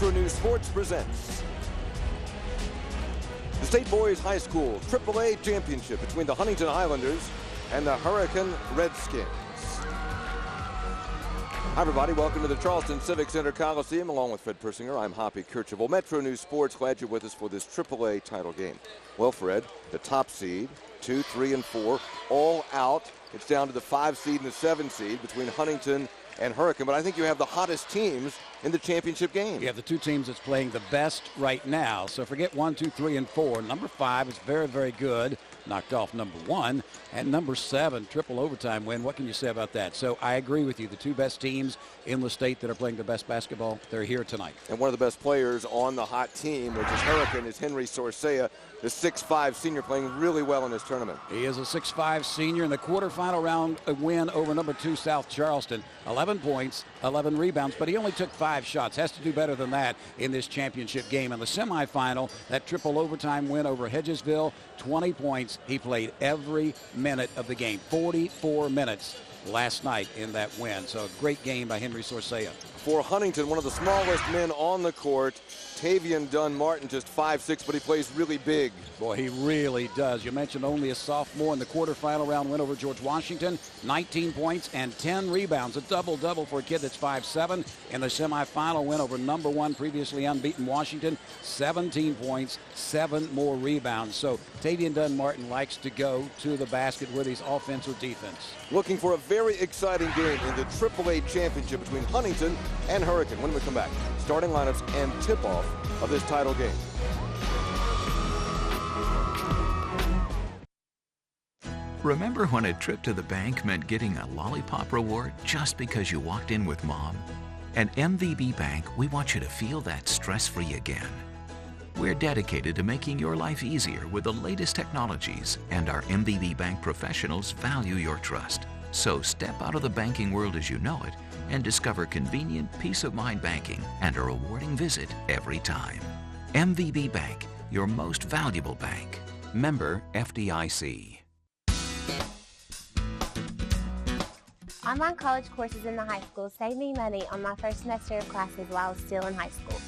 Metro News Sports presents the State Boys High School AAA Championship between the Huntington Highlanders and the Hurricane Redskins. Hi everybody, welcome to the Charleston Civic Center Coliseum. Along with Fred Persinger, I'm Hoppy Kercheval. Metro News Sports, glad you're with us for this AAA title game. Well, Fred, the top seed, 2, 3, and 4, all out. It's down to the 5 seed and the 7 seed between Huntington and Hurricane, but I think you have the hottest teams in the championship game. You have the two teams that's playing the best right now. So forget 1, 2, 3, and 4. Number 5 is very, very good. Knocked off number 1. And number 7, triple overtime win. What can you say about that? So I agree with you. The two best teams in the state that are playing the best basketball, they're here tonight. And one of the best players on the hot team, which is Hurricane, is Henry Sorcea, the 6'5 senior, playing really well in this tournament. He is a 6'5 senior in the quarterfinal round, a win over number 2 South Charleston. 11 points, 11 rebounds, but he only took 5 shots. Has to do better than that in this championship game. In the semifinal, that triple overtime win over Hedgesville, 20 points. He played every minute of the game, 44 minutes last night in that win. So a great game by Henry Sorcea. For Huntington, one of the smallest men on the court, Tavian Dunn Martin, just 5'6", but he plays really big. Boy, he really does. You mentioned only a sophomore in the quarterfinal round win over George Washington. 19 points and 10 rebounds. A double-double for a kid that's 5'7". In the semifinal win over number 1, previously unbeaten Washington. 17 points, 7 more rebounds. So Tavian Dunn Martin likes to go to the basket with his offense or defense. Looking for a very exciting game in the AAA championship between Huntington and Hurricane. When we come back, starting lineups and tip-off of this title game. Remember when a trip to the bank meant getting a lollipop reward just because you walked in with mom? At MVB Bank, we want you to feel that stress-free again. We're dedicated to making your life easier with the latest technologies, and our MVB Bank professionals value your trust. So step out of the banking world as you know it and discover convenient, peace-of-mind banking and a rewarding visit every time. MVB Bank, your most valuable bank. Member FDIC. Online college courses in the high school saved me money on my first semester of classes while I was still in high school.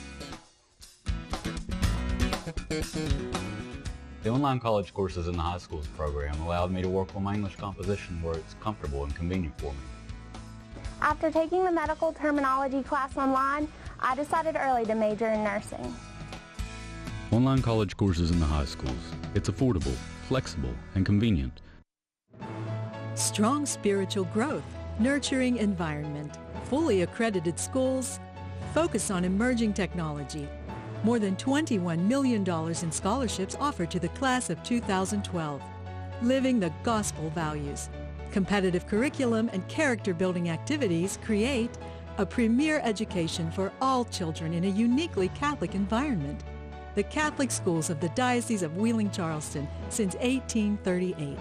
The online college courses in the high schools program allowed me to work on my English composition where it's comfortable and convenient for me. After taking the medical terminology class online, I decided early to major in nursing. Online college courses in the high schools. It's affordable, flexible, and convenient. Strong spiritual growth, nurturing environment, fully accredited schools, focus on emerging technology. More than $21 million in scholarships offered to the class of 2012. Living the gospel values. Competitive curriculum and character-building activities create a premier education for all children in a uniquely Catholic environment. The Catholic schools of the Diocese of Wheeling-Charleston since 1838.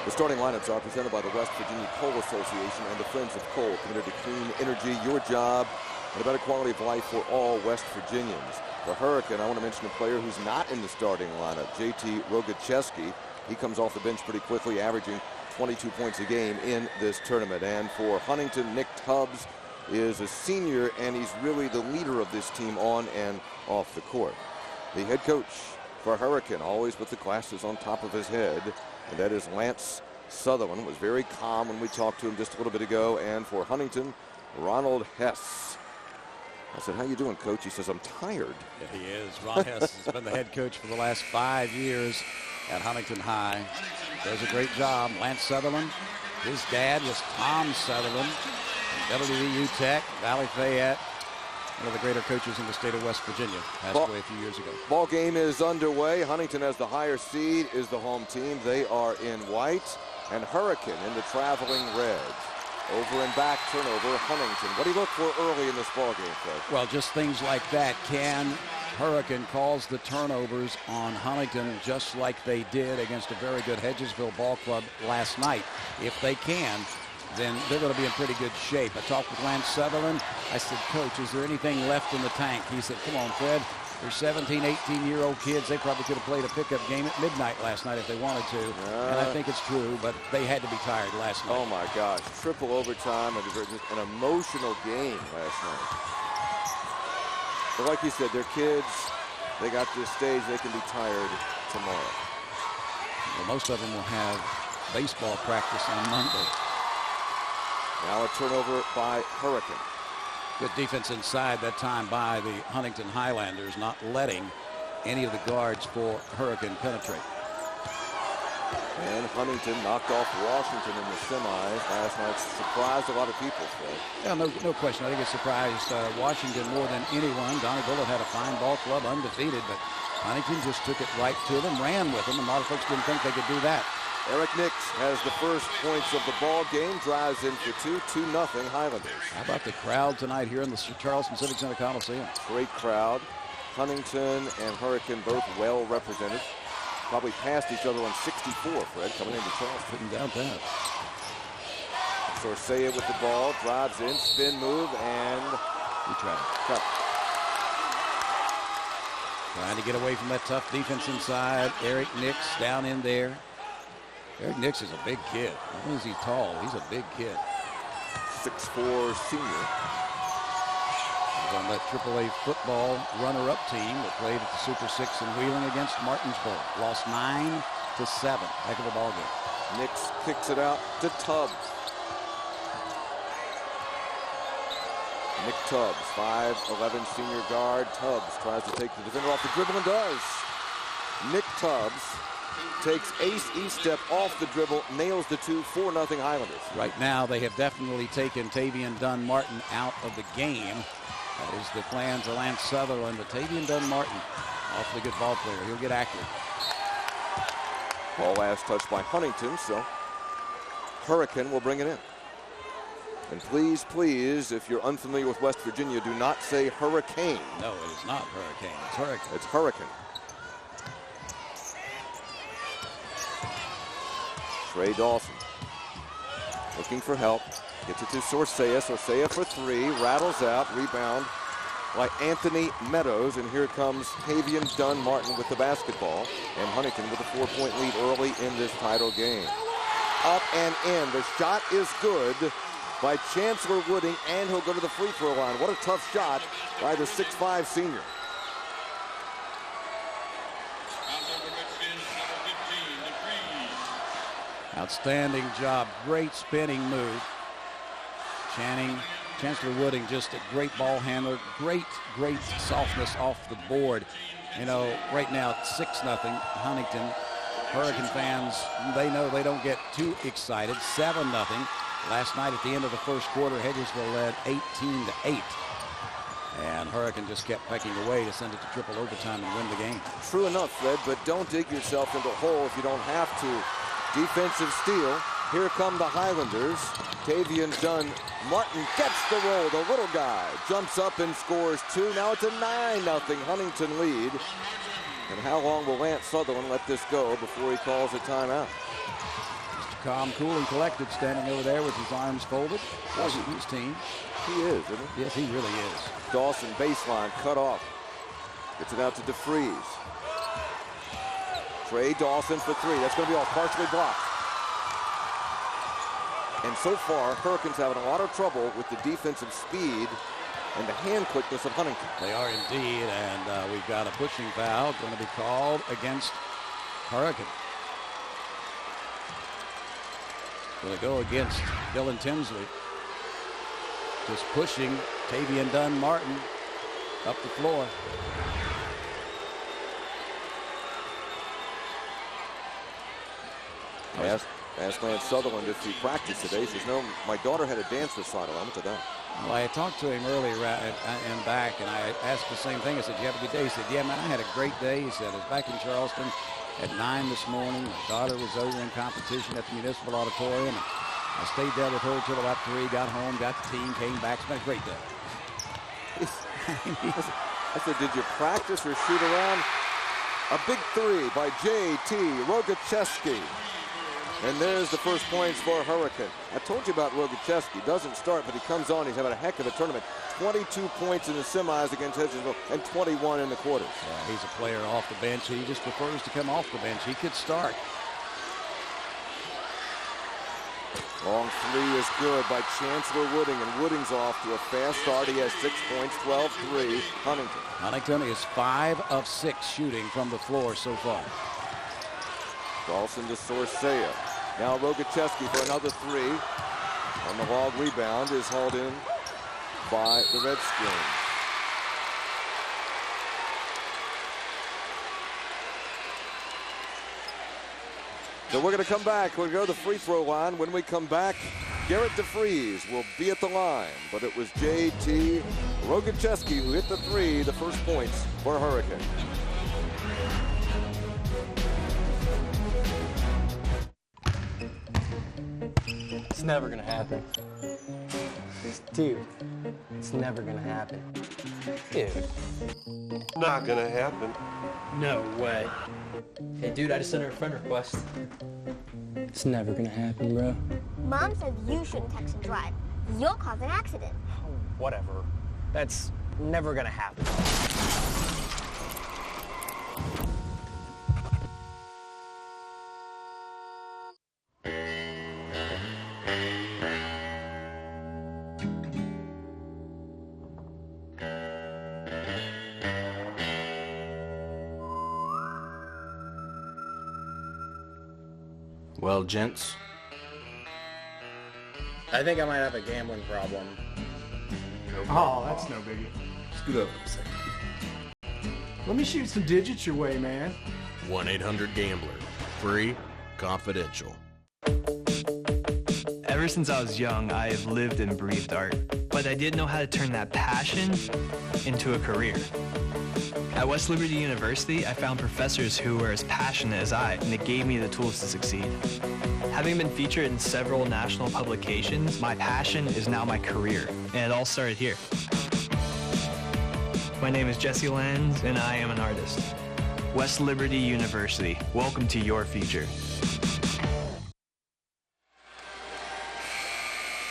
The starting lineups are presented by the West Virginia Coal Association and the Friends of Coal, committed to clean energy, your job, and a better quality of life for all West Virginians. For Hurricane, I want to mention a player who's not in the starting lineup, JT Rogacheski. He comes off the bench pretty quickly, averaging 22 points a game in this tournament. And for Huntington, Nick Tubbs is a senior, and he's really the leader of this team on and off the court. The head coach for Hurricane, always with the glasses on top of his head, and that is Lance Sutherland. Was very calm when we talked to him just a little bit ago. And for Huntington, Ronald Hess. I said, how you doing, Coach? He says, I'm tired. Yeah, he is. Ron Hess has been the head coach for the last 5 years at Huntington High. Does a great job. Lance Sutherland, his dad was Tom Sutherland, WVU Tech, Valley Fayette, one of the greater coaches in the state of West Virginia. Passed away a few years ago. Ball game is underway. Huntington, as the higher seed, is the home team. They are in white, and Hurricane in the traveling red. Over and back turnover, Huntington. What do you look for early in this ball game, Fred? Well, just things like that. Can Hurricane calls the turnovers on Huntington just like they did against a very good Hedgesville ball club last night? If they can, then they're going to be in pretty good shape. I talked with Lance Sutherland. I said, Coach, is there anything left in the tank? He said, come on, Fred. They're 17, 18-year-old kids. They probably could have played a pickup game at midnight last night if they wanted to. And I think it's true, but they had to be tired last night. Oh, my gosh. Triple overtime. An emotional game last night. But like you said, they're kids. They got to this stage. They can be tired tomorrow. Well, most of them will have baseball practice on Monday. Now a turnover by Hurricane. Good defense inside that time by the Huntington Highlanders, not letting any of the guards for Hurricane penetrate. And Huntington knocked off Washington in the semis last night. Surprised a lot of people, Fred. Yeah, no question. I think it surprised Washington more than anyone. Donnie Bullitt had a fine ball club, undefeated, but Huntington just took it right to them, ran with them, and a lot of folks didn't think they could do that. Eric Nix has the first points of the ball game, drives in for 2-0 Highlanders. How about the crowd tonight here in the Charleston Civic Center Coliseum? Great crowd. Huntington and Hurricane both well represented. Probably passed each other on 64, Fred, coming into Charleston. Couldn't doubt that. Sorsea with the ball, drives in, spin move, and he tried. Cut. Trying to get away from that tough defense inside. Eric Nix down in there. Eric Nix is a big kid. Not only is he tall, he's a big kid. 6'4" senior. He's on that AAA football runner-up team that played at the Super 6 in Wheeling against Martinsburg. Lost 9-7. Heck of a ball game. Nix kicks it out to Tubbs. Nick Tubbs, 5'11" senior guard. Tubbs tries to take the defender off the dribble and does. Nick Tubbs takes ace E-step off the dribble, nails the 2-4 Highlanders. Right now, they have definitely taken Tavian Dunn Martin out of the game. That is the plan for Lance Sutherland. But Tavian Dunn Martin, awfully good ball player. He'll get accurate. Ball last touched by Huntington, so Hurricane will bring it in. And please, please, if you're unfamiliar with West Virginia, do not say Hurricane. No, it is not Hurricane. It's Hurricane. It's Hurricane. Trey Dawson looking for help. Gets it to Sorsea. Sorsea for three. Rattles out. Rebound by Anthony Meadows. And here comes Tavian Dunn Martin with the basketball. And Huntington with a 4-point lead early in this title game. Up and in. The shot is good by Chancellor Wooding, and he'll go to the free throw line. What a tough shot by the 6'5" senior. Outstanding job. Great spinning move. Chancellor Wooding, just a great ball handler. Great softness off the board. You know, right now it's 6-0 Huntington. Hurricane fans, they know they don't get too excited. 7-0. Last night at the end of the first quarter, Hedgesville led 18-8. And Hurricane just kept pecking away to send it to triple overtime and win the game. True enough, Fred, but don't dig yourself into a hole if you don't have to. Defensive steal. Here come the Highlanders. Tavian Dunn Martin gets the roll. The little guy jumps up and scores two. Now it's a 9-0 Huntington lead. And how long will Lance Sutherland let this go before he calls a timeout? Mr. Calm, cool, and collected, standing over there with his arms folded. His team. He is, isn't he? Yes, he really is. Dawson baseline cut off. Gets it out to DeFries. Trey Dawson for three. That's going to be all partially blocked. And so far, Hurricanes having a lot of trouble with the defensive speed and the hand quickness of Huntington. They are indeed, and we've got a pushing foul going to be called against Hurricane. Going to go against Dylan Tinsley. Just pushing Tavian Dunn Martin up the floor. Asked Lance Sutherland if he practiced today. He says, no, my daughter had a dance recital. I went to that. Well, I talked to him earlier and back, and I asked the same thing. I said, you have a good day? He said, yeah, man, I had a great day. He said, I was back in Charleston at 9 this morning. My daughter was over in competition at the Municipal Auditorium. And I stayed there with her till about 3, got home, got the team, came back. It's been a great day. I said, did you practice or shoot around? A big three by J.T. Rogacheski. And there's the first points for Hurricane. I told you about Rogacheski. Doesn't start, but he comes on. He's having a heck of a tournament. 22 points in the semis against Hedgesville and 21 in the quarters. Yeah, he's a player off the bench. He just prefers to come off the bench. He could start. Long three is good by Chancellor Wooding, and Wooding's off to a fast start. He has 6 points, 12-3, Huntington. Huntington is 5 of 6 shooting from the floor so far. Carlson to Sorcea. Now Rogacheski for another three. And the long rebound is hauled in by the Redskins. So we're going to come back. We'll go to the free throw line. When we come back, Garrett DeFries will be at the line. But it was J.T. Rogacheski who hit the three, the first points for Hurricane. It's never going to happen. Dude, it's never going to happen. Dude. Not going to happen. No way. Hey, dude, I just sent her a friend request. It's never gonna happen, bro. Mom says you shouldn't text and drive. You'll cause an accident. Oh, whatever. That's never gonna happen. Well, gents, I think I might have a gambling problem. Oh, that's no biggie. scoot over a second. Let me shoot some digits your way, man. 1-800-GAMBLER. Free, confidential. Ever since I was young, I have lived and breathed art, but I didn't know how to turn that passion into a career. At West Liberty University, I found professors who were as passionate as I, and it gave me the tools to succeed. Having been featured in several national publications, my passion is now my career, and it all started here. My name is Jesse Lenz, and I am an artist. West Liberty University, welcome to your future.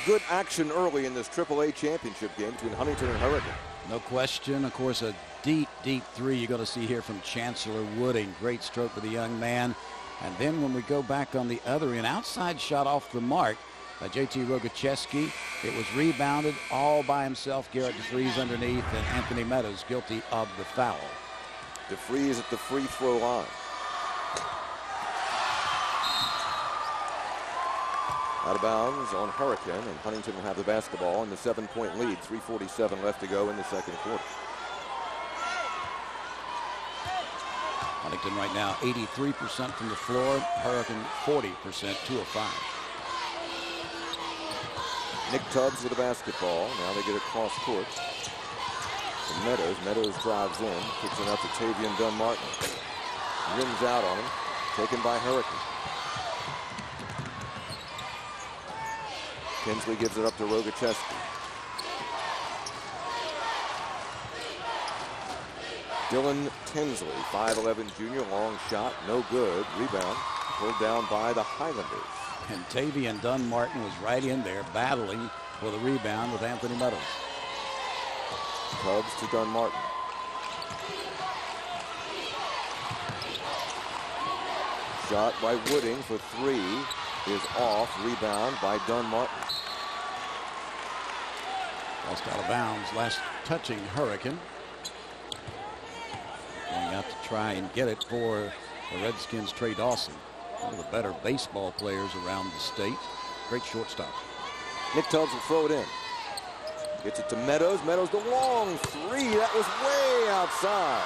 Good action early in this AAA championship game between Huntington and Hurricane. No question. Of course, a deep, deep three you're going to see here from Chancellor Wooding. Great stroke for the young man. And then when we go back on the other end, outside shot off the mark by J.T. Rogacheski. It was rebounded all by himself. Garrett DeFries underneath, and Anthony Meadows guilty of the foul. DeFries at the free throw line. Out of bounds on Hurricane, and Huntington will have the basketball in the 7-point lead. 3:47 left to go in the second quarter. Huntington right now 83% from the floor. Hurricane 40%, 2 of 5. Nick Tubbs with the basketball. Now they get it cross court. And Meadows drives in, kicks it out to Tavian Dunn-Martin. Rims out on him, taken by Hurricane. Kinsley gives it up to Rogacheski. Dylan Tinsley, 5'11" junior, long shot, no good. Rebound, pulled down by the Highlanders. And Tavian Dunn-Martin was right in there battling for the rebound with Anthony Meadows. Tubbs to Dunn-Martin. Shot by Wooding for three is off. Rebound by Dunn-Martin. Lost out of bounds. Last touching Hurricane. Going out to try and get it for the Redskins' Trey Dawson. One of the better baseball players around the state. Great shortstop. Nick Tubbs will throw it in. Gets it to Meadows. Meadows the long three. That was way outside.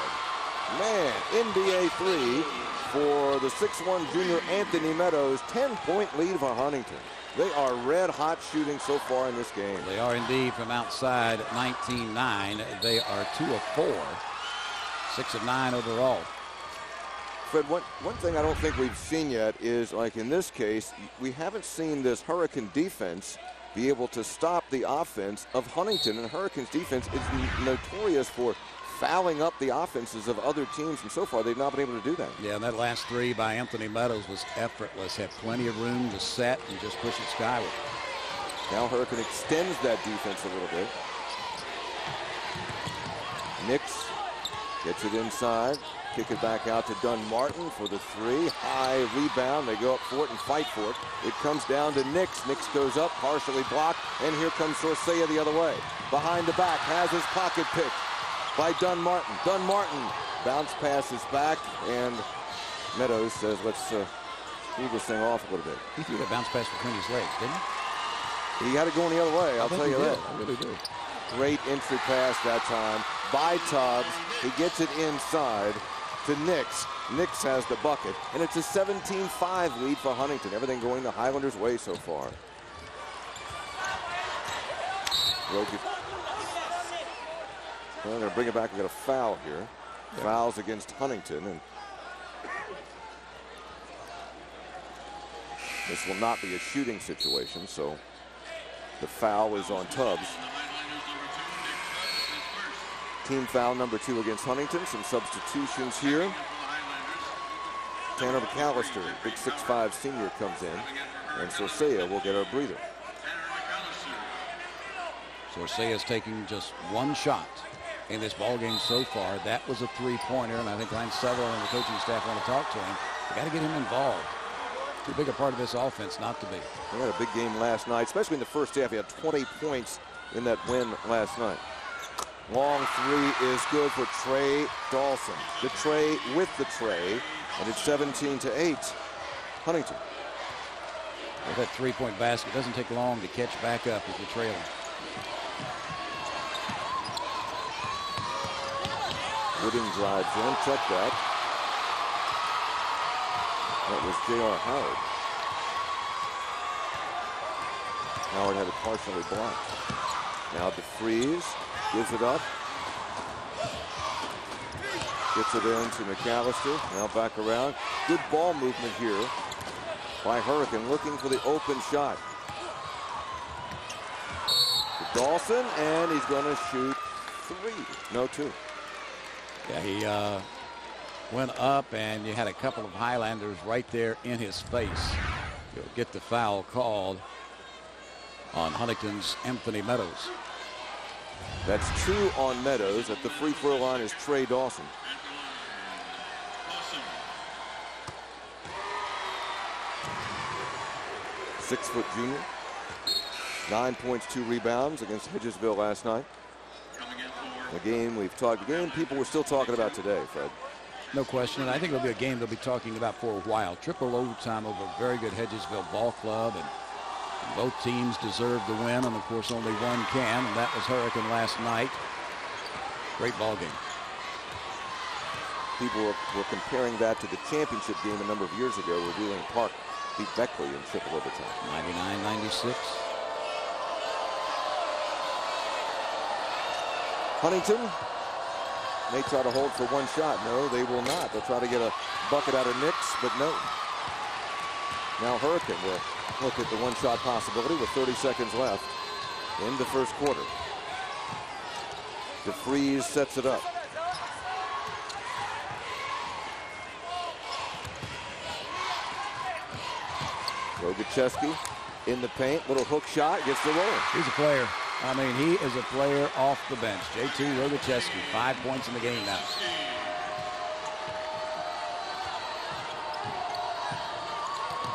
Man, NBA three for the 6'1" junior Anthony Meadows. 10-point lead for Huntington. They are red hot shooting so far in this game. They are indeed from outside. 19-9. They are 2 of 4. 6 of 9 overall. Fred, one thing I don't think we've seen yet is, like in this case, we haven't seen this Hurricane defense be able to stop the offense of Huntington. And Hurricane's defense is notorious for fouling up the offenses of other teams, and so far they've not been able to do that. Yeah, and that last three by Anthony Meadows was effortless. Had plenty of room to set and just push it skyward. Now Hurricane extends that defense a little bit. Nix gets it inside. Kick it back out to Dunn-Martin for the three. High rebound. They go up for it and fight for it. It comes down to Nix. Nix goes up, partially blocked, and here comes Sorcea the other way. Behind the back, has his pocket pick by Dunn-Martin. Dunn-Martin bounce passes back, and Meadows says, let's cool this thing off a little bit. He threw that bounce pass between his legs, didn't he? He had it going the other way, I'll tell you that. I really do. Great entry pass that time by Tubbs. He gets it inside to Nix. Nix has the bucket, and it's a 17-5 lead for Huntington. Everything going the Highlanders' way so far. Rogan. Well, they're going to bring it back. We got a foul here. Yeah. Fouls against Huntington, and this will not be a shooting situation, so the foul is on Tubbs. Team foul number 2 against Huntington. Some substitutions here. Tanner McAllister, big 6'5" senior, comes in, and Sorcea will get a breather. Sorcea's taking just one shot in this ball game so far. That was a three-pointer, and I think Lance Sutherland and the coaching staff want to talk to him. They got to get him involved. Too big a part of this offense not to be. He had a big game last night, especially in the first half. He had 20 points in that win last night. Long three is good for Trey Dawson. The tray with the tray, and it's 17-8. Huntington. Well, that three-point basket doesn't take long to catch back up if you're trailing. Wooding drives in. Check that. That was J.R. Howard. Howard had it partially blocked. Now DeFries gives it up. Gets it in to McAllister. Now back around. Good ball movement here by Hurricane, looking for the open shot. To Dawson, and he's going to shoot 3. No, 2. Yeah, he went up, and you had a couple of Highlanders right there in his face. You'll get the foul called on Huntington's Anthony Meadows. That's 2 on Meadows. At the free throw line is Trey Dawson. Six-foot junior. 9 points, 2 rebounds against Hedgesville last night. The game we've talked, the game people were still talking about today, Fred. No question, and I think it'll be a game they'll be talking about for a while. Triple overtime over a very good Hedgesville ball club, and both teams deserve the win, and of course only one can, and that was Hurricane last night. Great ball game. People were comparing that to the championship game a number of years ago where Wheeling Park beat Beckley in triple overtime. 99-96. Huntington may try to hold for one shot. No, they will not. They'll try to get a bucket out of Nix, but no. Now Hurricane will look at the one-shot possibility with 30 seconds left in the first quarter. DeFries sets it up. Rogacheski in the paint, little hook shot, gets the roll. He's a player. I mean, he is a player off the bench. JT Rogacheski, 5 points in the game now.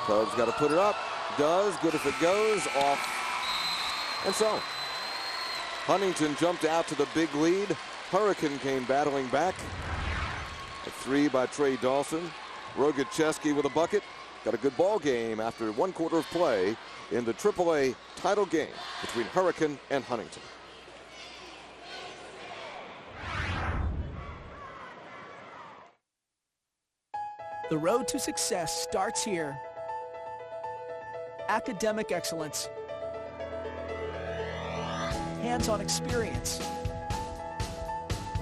Tubbs got to put it up. Does. Good if it goes. Off. And so, Huntington jumped out to the big lead. Hurricane came battling back. A 3 by Trey Dawson. Rogacheski with a bucket. Got a good ball game after 1 quarter of play in the AAA title game between Hurricane and Huntington. The road to success starts here. Academic excellence, hands-on experience,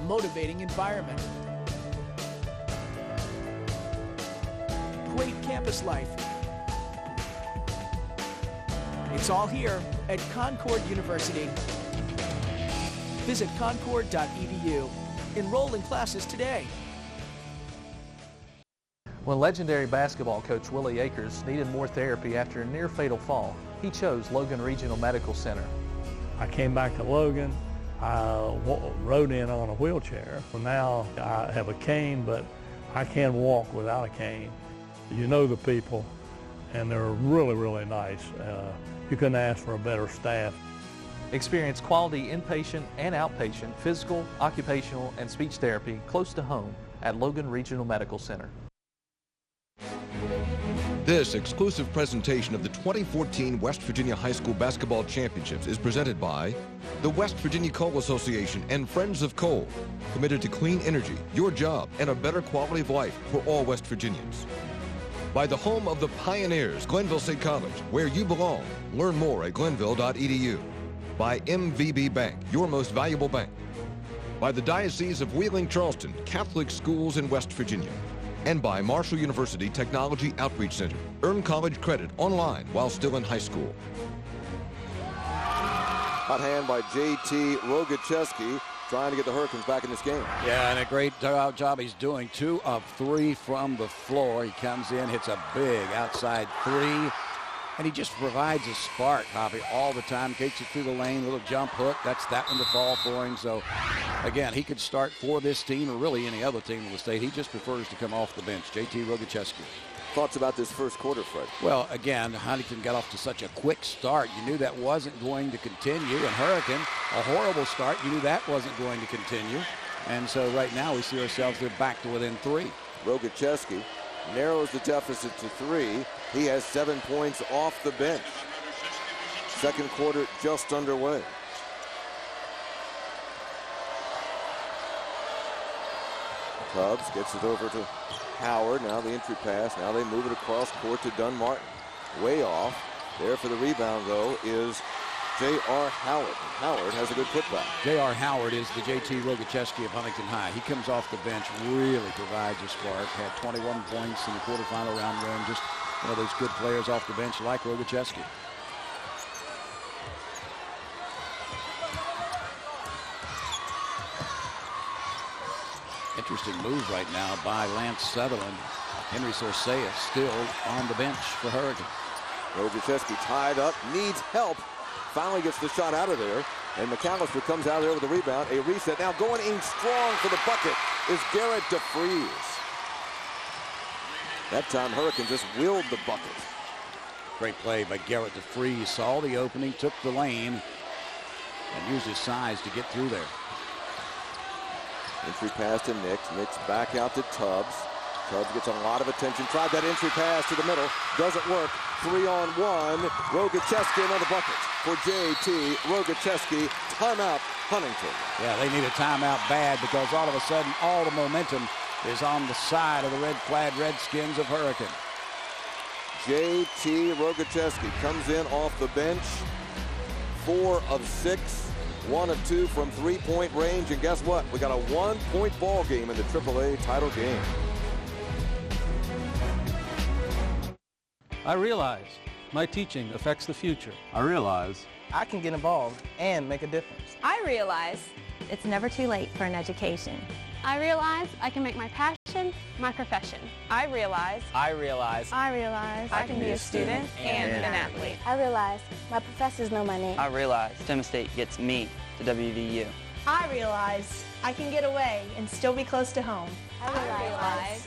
motivating environment, great campus life. It's all here at Concord University. Visit concord.edu. Enroll in classes today. When legendary basketball coach Willie Akers needed more therapy after a near-fatal fall, he chose Logan Regional Medical Center. I came back to Logan. I rode in on a wheelchair. Well, now I have a cane, but I can walk without a cane. You know the people, and they're really, really nice. You couldn't ask for a better staff. Experience quality inpatient and outpatient physical, occupational, and speech therapy close to home at Logan Regional Medical Center. This exclusive presentation of the 2014 West Virginia High School Basketball Championships is presented by the West Virginia Coal Association and Friends of Coal, committed to clean energy, your job, and a better quality of life for all West Virginians. By the home of the pioneers, Glenville State College, where you belong. Learn more at glenville.edu. By MVB Bank, your most valuable bank. By the Diocese of Wheeling-Charleston, Catholic schools in West Virginia. And by Marshall University Technology Outreach Center. Earn college credit online while still in high school. Hot hand by J.T. Rogacheski, trying to get the Hurricanes back in this game. Yeah, and a great job he's doing. 2 of 3 from the floor. He comes in, hits a big outside 3. And he just provides a spark, Hoppy, all the time. Takes it through the lane, little jump hook. That's that one to fall for him. So, again, he could start for this team or really any other team in the state. He just prefers to come off the bench. J.T. Rogacheski. Thoughts about this first quarter, Fred? Well, again, Huntington got off to such a quick start. You knew that wasn't going to continue. And Hurricane, a horrible start. You knew that wasn't going to continue. And so right now we see ourselves, they're back to within 3. Rogacheski narrows the deficit to 3. He has 7 points off the bench. Second quarter just underway. Tubbs gets it over to Howard. Now the entry pass. Now they move it across court to Dunmartin. Way off. There for the rebound, though, is J.R. Howard. Howard has a good putback. J.R. Howard is the J.T. Rogacheski of Huntington High. He comes off the bench, really provides a spark. Had 21 points in the quarterfinal round win. Just one of those good players off the bench like Rogacheski. Interesting move right now by Lance Sutherland. Henry Sorcea still on the bench for Hurricane. Rogacheski tied up, needs help. Finally gets the shot out of there. And McAllister comes out of there with a rebound. A reset. Now going in strong for the bucket is Garrett DeFries. That time Hurricane just willed the bucket. Great play by Garrett DeFries. Saw the opening, took the lane, and used his size to get through there. Entry pass to Nix. Nix back out to Tubbs. Tubbs gets a lot of attention. Tried that entry pass to the middle. Doesn't work. 3-on-1. Rogacheski another bucket for J.T. Rogacheski. Timeout, Huntington. Yeah, they need a timeout bad because all of a sudden all the momentum is on the side of the red-clad Redskins of Hurricane. J.T. Rogacheski comes in off the bench. 4 of 6. 1 of 2 from three-point range. And guess what? We got a 1-point ball game in the AAA title game. I realize my teaching affects the future. I realize I can get involved and make a difference. I realize it's never too late for an education. I realize I can make my passion my profession. I realize I can be a student and an athlete. I realize my professors know my name. I realize Tennessee State gets me to WVU. I realize I can get away and still be close to home. I realize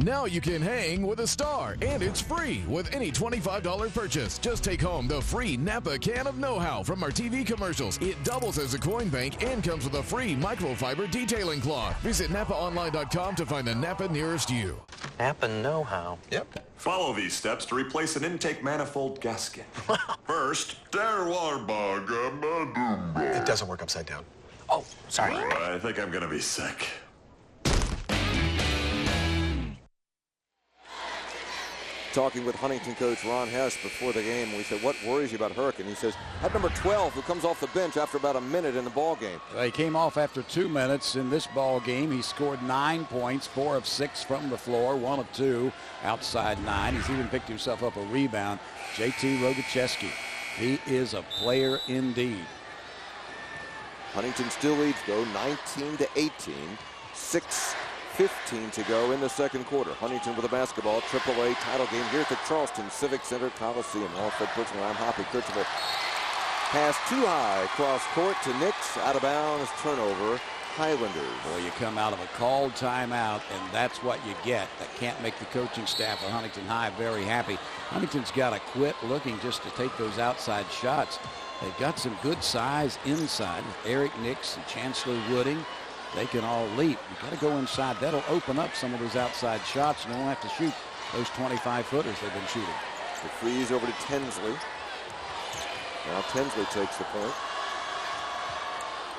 Now you can hang with a star, and it's free with any $25 purchase. Just take home the free Napa can of know-how from our TV commercials. It doubles as a coin bank and comes with a free microfiber detailing cloth. Visit NapaOnline.com to find the Napa nearest you. Napa know-how. Yep. Follow these steps to replace an intake manifold gasket. First, It doesn't work upside down. Oh, sorry. I think I'm gonna be sick. talking with Huntington coach Ron Hess before the game. We said, what worries you about Hurricane? He says, that number 12 who comes off the bench after about a minute in the ball game. He came off after 2 minutes in this ball game. He scored 9 points, 4 of 6 from the floor, 1 of 2 outside 9. He's even picked himself up a rebound. JT Rogacheski, he is a player indeed. Huntington still leads, though, 19-18. 6:15 to go in the second quarter. Huntington with a basketball. AAA title game here at the Charleston Civic Center Coliseum. Alfred Pritchard, I'm Hoppy Kirchner. Pass too high across court to Nix. Out of bounds. Turnover. Highlanders. Boy, you come out of a called timeout, and that's what you get. That can't make the coaching staff of Huntington High very happy. Huntington's got to quit looking just to take those outside shots. They've got some good size inside with Eric Nix and Chancellor Wooding. They can all leap. You've got to go inside. That'll open up some of those outside shots, and they won't have to shoot those 25-footers they've been shooting. The freeze over to Tinsley. Now Tinsley takes the point.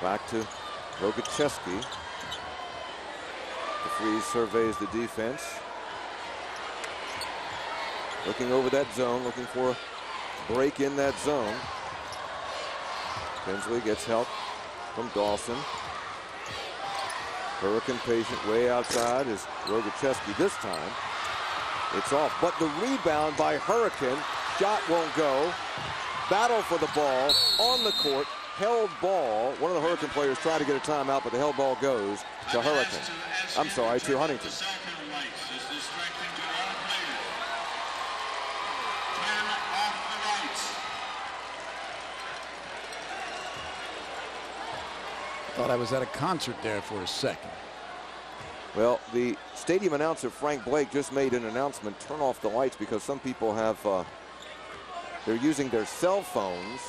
Back to Rogacheski. The freeze surveys the defense. Looking over that zone, looking for a break in that zone. Tinsley gets help from Dawson. Hurricane patient way outside is Rogacheski this time. It's off, but the rebound by Hurricane. Shot won't go. Battle for the ball on the court. Held ball. One of the Hurricane players tried to get a timeout, but the held ball goes to Hurricane. I'm sorry, to Huntington. Thought I was at a concert there for a second. Well, the stadium announcer, Frank Blake, just made an announcement, turn off the lights, because some people have, they're using their cell phones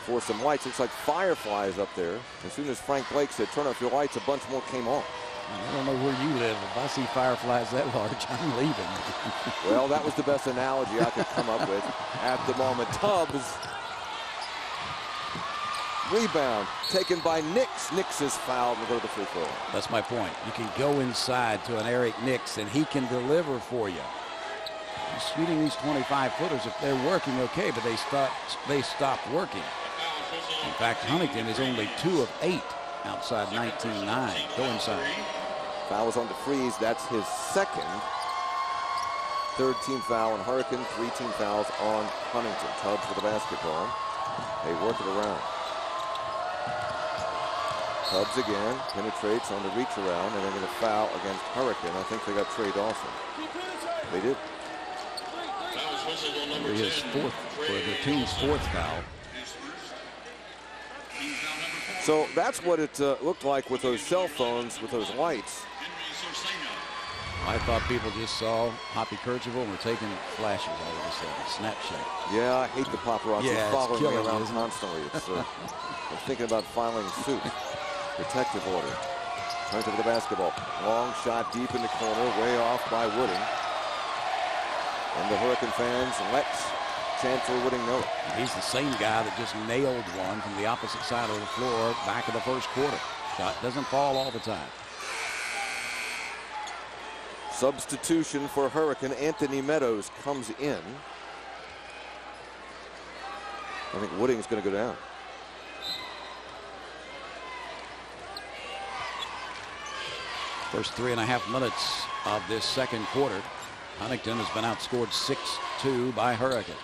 for some lights. Looks like fireflies up there. As soon as Frank Blake said, turn off your lights, a bunch more came on. I don't know where you live. If I see fireflies that large, I'm leaving. Well, that was the best analogy I could come up with at the moment. Tubbs. Rebound taken by Nix. Nix is fouled and go to the free throw. That's my point. You can go inside to an Eric Nix, and he can deliver for you. He's shooting these 25-footers. If they're working, okay, but they stopped working. In fact, Huntington is only 2 of 8 outside 19-9. Go inside. Foul was on the freeze. That's his second. Third team foul on Hurricane. 3 team fouls on Huntington. Tubbs with the basketball. They work it around. Tubbs again, penetrates on the reach around, and they're going to foul against Hurricane. I think they got Trey Dawson. They did. His fourth, for the team's fourth foul. So that's what it looked like with those cell phones, with those lights. I thought people just saw Hoppy Kercheval and were taking flashes all of a sudden, Snapchat. Yeah, I hate the paparazzi following me around me, constantly. It's, I'm thinking about filing suit. Protective order. Turns over the basketball. Long shot deep in the corner, way off by Wooding. And the Hurricane fans let Chancellor Wooding know it. He's the same guy that just nailed one from the opposite side of the floor back in the first quarter. Shot doesn't fall all the time. Substitution for Hurricane. Anthony Meadows comes in. I think Wooding's going to go down. First 3.5 minutes of this second quarter. Huntington has been outscored 6-2 by Hurricane.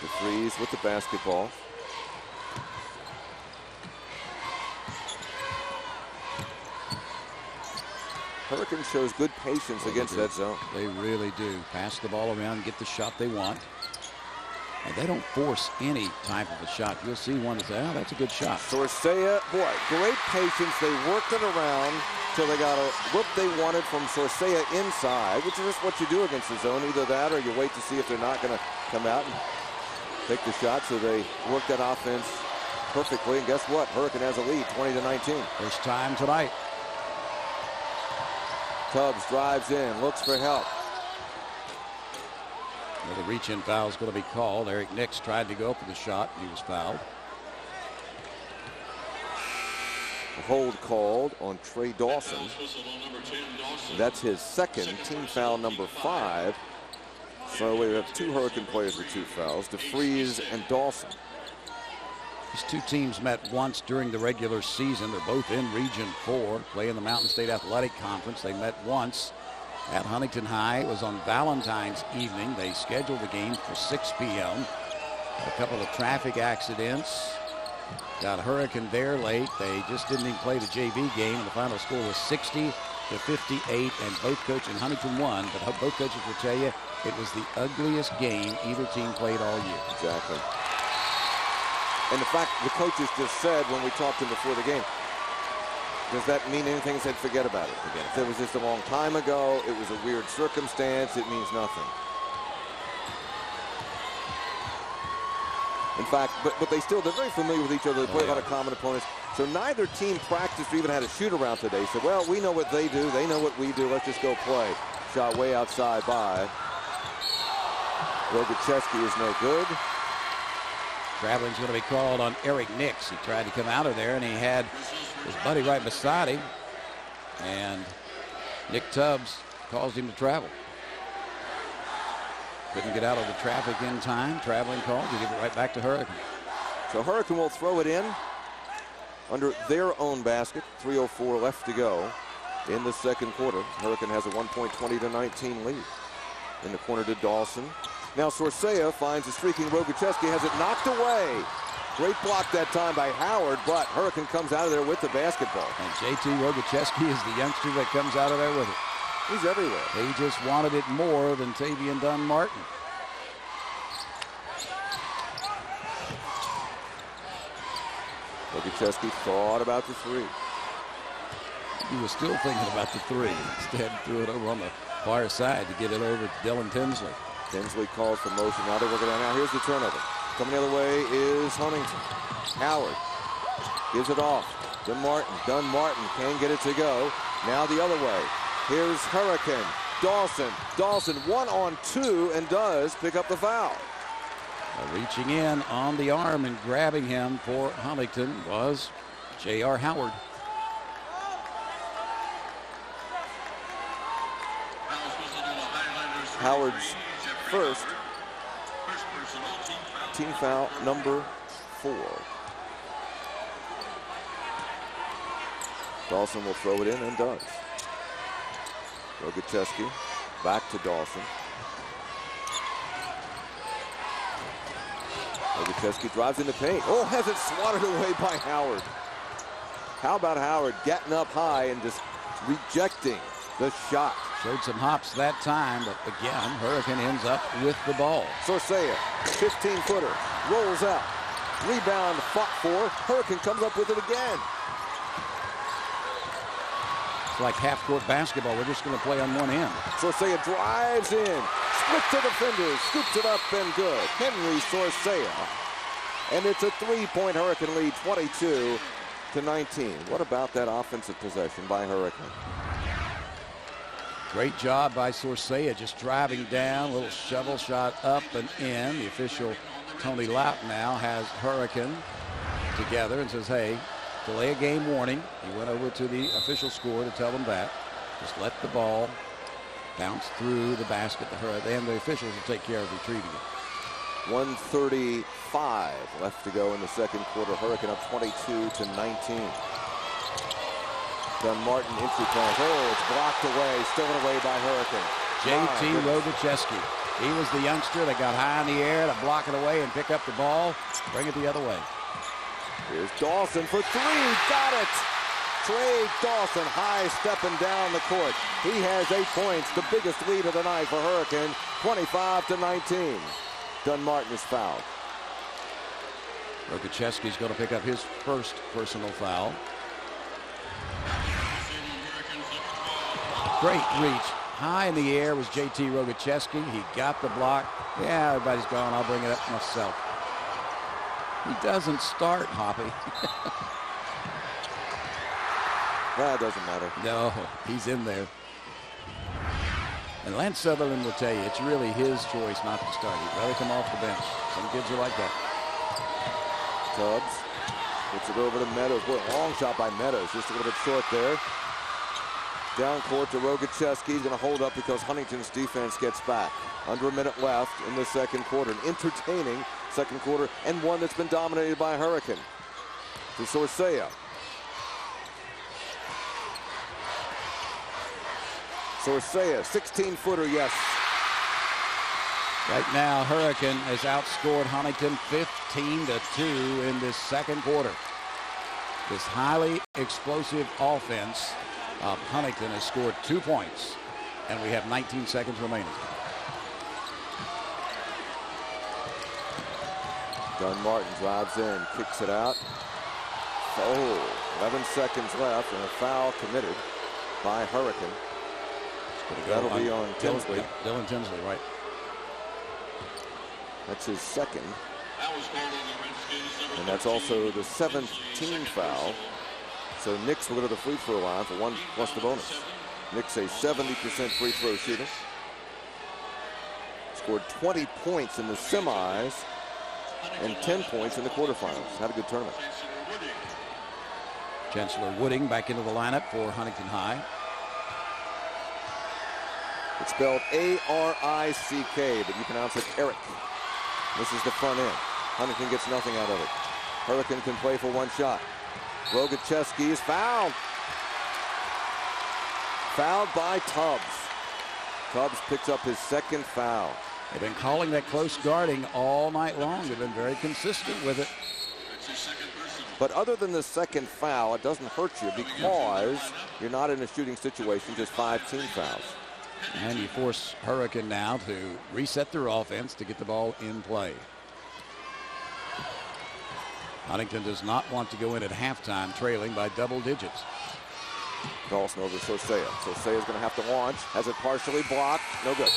The freeze with the basketball. Hurricane shows good patience against that zone. They really do. Pass the ball around, get the shot they want. And they don't force any type of a shot. You'll see one that say, oh, that's a good shot. Sorcea, boy, great patience. They worked it around till they got a look they wanted from Sorcea inside, which is just what you do against the zone. Either that or you wait to see if they're not going to come out and take the shot. So they worked that offense perfectly. And guess what? Hurricane has a lead, 20-19. First time tonight. Tubbs drives in, looks for help. Well, the reach-in foul is going to be called. Eric Nix tried to go for the shot. He was fouled. A hold called on Trey Dawson. That's his second, team foul number 5. So we have 2 Hurricane players with 2 fouls, DeFries and Dawson. These 2 teams met once during the regular season. They're both in Region 4, play in the Mountain State Athletic Conference. They met once at Huntington High. It was on Valentine's evening. They scheduled the game for 6 p.m. A couple of traffic accidents. Got Hurricane there late. They just didn't even play the JV game, and the final score was 60-58, and both coaches, and Huntington won, but both coaches will tell you it was the ugliest game either team played all year. Exactly. And the fact the coaches just said when we talked to them before the game, does that mean anything? They said forget about it. If it was just a long time ago, it was a weird circumstance, it means nothing. In fact, but they're very familiar with each other. They play a lot of common opponents. So neither team practiced or even had a shoot-around today. So, well, we know what they do. They know what we do. Let's just go play. Shot way outside by Rogacheski is no good. Traveling's going to be called on Eric Nix. He tried to come out of there, and he had his buddy right beside him. And Nick Tubbs caused him to travel. Couldn't get out of the traffic in time. Traveling call to give it right back to Hurricane. So Hurricane will throw it in under their own basket. 3:04 left to go in the second quarter. Hurricane has a 1-20-19 lead. In the corner to Dawson. Now Sorcea finds a streaking Rogacheski, has it knocked away. Great block that time by Howard, but Hurricane comes out of there with the basketball. And JT Rogacheski is the youngster that comes out of there with it. He's everywhere. He just wanted it more than Tavian Dunn Martin. Rogacheski thought about the 3. He was still thinking about the 3. Instead, threw it over on the far side to get it over to Dylan Tinsley. Tinsley calls for motion. Now they're working on. Now here's the turnover. Coming the other way is Huntington. Howard gives it off. Dunn Martin can get it to go. Now the other way. Here's Hurricane. Dawson 1-on-2 and does pick up the foul. Reaching in on the arm and grabbing him for Huntington was J.R. Howard. Howard's first team foul number 4. Dawson will throw it in and does. Rogacheski back to Dawson. Rogacheski drives in the paint. Oh, has it swatted away by Howard. How about Howard getting up high and just rejecting the shot? Showed some hops that time, but again, Hurricane ends up with the ball. Sorcea, 15-footer, rolls out. Rebound fought for. Hurricane comes up with it again. It's like half-court basketball. We're just going to play on one end. Sorcea drives in, splits the defenders, scoops it up and good. Henry Sorcea. And it's a 3-point Hurricane lead, 22-19. What about that offensive possession by Hurricane? Great job by Sorcea, just driving down, a little shovel shot up and in. The official, Tony Lapp, now has Hurricane together and says, hey, delay a game warning. He went over to the official score to tell them that. Just let the ball bounce through the basket. And the officials will take care of retrieving it. 1:35 left to go in the second quarter. Hurricane up 22-19. Dunn Martin entry pass. Oh, it's blocked away, stolen away by Hurricane. JT Rogacheski. He was the youngster that got high in the air to block it away and pick up the ball, bring it the other way. Here's Dawson for 3. Got it. Trey Dawson high stepping down the court. He has 8 points, the biggest lead of the night for Hurricane, 25-19. Dunn Martin is fouled. Rogacheski's going to pick up his first personal foul. Great reach. High in the air was JT Rogacheski. He got the block. Yeah, everybody's gone. I'll bring it up myself. He doesn't start, Hoppy. That doesn't matter. No, he's in there. And Lance Sutherland will tell you it's really his choice not to start. He'd rather come off the bench. Some kids are like that. Tubbs Gets it over to Meadows. Boy, long shot by Meadows. Just a little bit short there. Down court to Rogacheski. He's going to hold up because Huntington's defense gets back. Under a minute left in the second quarter. An entertaining second quarter, and one that's been dominated by Hurricane. To Sorcea. Sorcea, 16-footer, yes. Right now, Hurricane has outscored Huntington 15-2 in this second quarter. This highly explosive offense of Huntington has scored 2 points, and we have 19 seconds remaining. Dunn Martin drives in, kicks it out. Oh, 11 seconds left, and a foul committed by Hurricane. That'll be on Tinsley. Dylan Tinsley, right. That's his second. And that's also the 7th team foul. So Nix will go to the free throw line for 1 plus the bonus. Nix a 70% free throw shooter. Scored 20 points in the semis and 10 points in the quarterfinals. Had a good tournament. Chancellor Wooding back into the lineup for Huntington High. It's spelled A-R-I-C-K, but you pronounce it Eric. This is the front end. Huntington gets nothing out of it. Hurricane can play for 1 shot. Rogacheski is fouled. Fouled by Tubbs. Tubbs picks up his second foul. They've been calling that close guarding all night long. They've been very consistent with it. But other than the second foul, it doesn't hurt you because you're not in a shooting situation, just 5 team fouls. And you force Hurricane now to reset their offense to get the ball in play. Huntington does not want to go in at halftime trailing by double digits. Carlson over Sorcea. Sorcea is going to have to launch. Has it partially blocked. No good.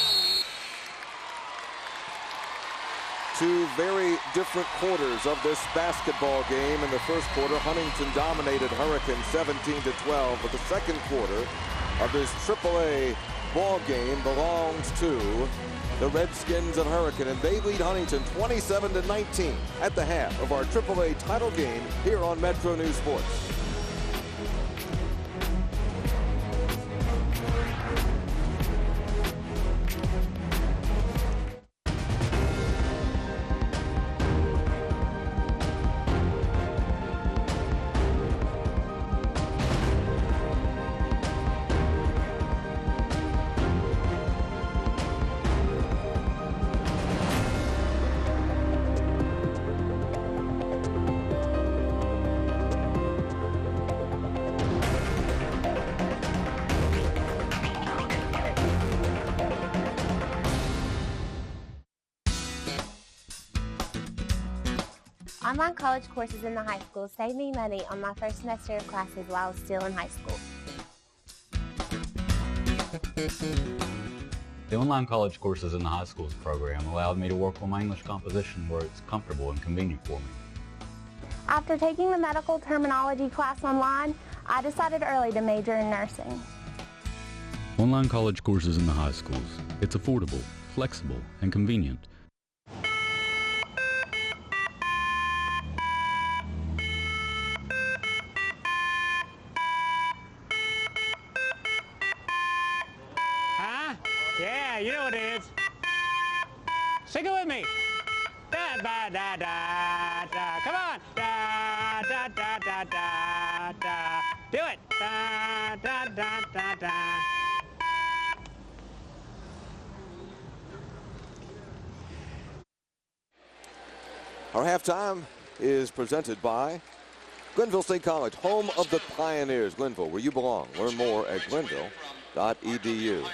2 very different quarters of this basketball game. In the first quarter, Huntington dominated Hurricane 17-12, but the second quarter of this AAA ball game belongs to the Redskins of Hurricane, and they lead Huntington 27-19 at the half of our AAA title game here on Metro News Sports. Online college courses in the high school saved me money on my first semester of classes while I was still in high school. The online college courses in the high schools program allowed me to work on my English composition where it's comfortable and convenient for me. After taking the medical terminology class online, I decided early to major in nursing. Online college courses in the high schools. It's affordable, flexible, and convenient. Yeah, you know what it is. Sing it with me. Da da da da da. Come on. Da da da da da da. Do it. Da da da da da. Our halftime is presented by Glenville State College, home of the Pioneers. Glenville, where you belong. Learn more at glenville.edu.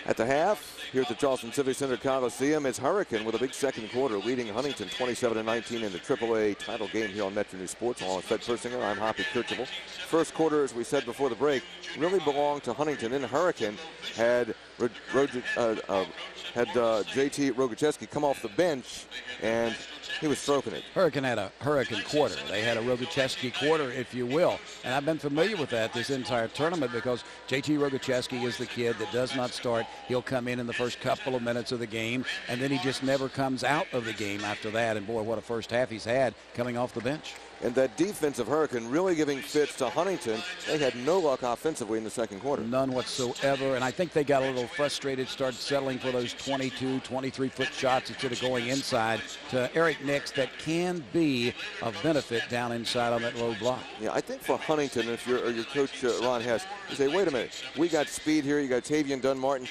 At the half, here at the Charleston Civic Center Coliseum, it's Hurricane with a big second quarter, leading Huntington 27-19 in the AAA title game here on Metro News Sports. Along with Fred Persinger, I'm Hoppy Kirchhoff. First quarter, as we said before the break, really belonged to Huntington, and Hurricane had had JT Rogacheski come off the bench, and he was stroking it. Hurricane had a Hurricane quarter. They had a Rogacheski quarter, if you will. And I've been familiar with that this entire tournament because JT Rogacheski is the kid that does not start. He'll come in the first couple of minutes of the game, and then he just never comes out of the game after that. And, boy, what a first half he's had coming off the bench. And that defensive Hurricane really giving fits to Huntington. They had no luck offensively in the second quarter. None whatsoever. And I think they got a little frustrated, started settling for those 22, 23-foot shots instead of going inside to Eric Nix that can be of benefit down inside on that low block. Yeah, I think for Huntington, if your coach Ron Hess, you say, wait a minute, we got speed here. You got Tavian Dunmartin.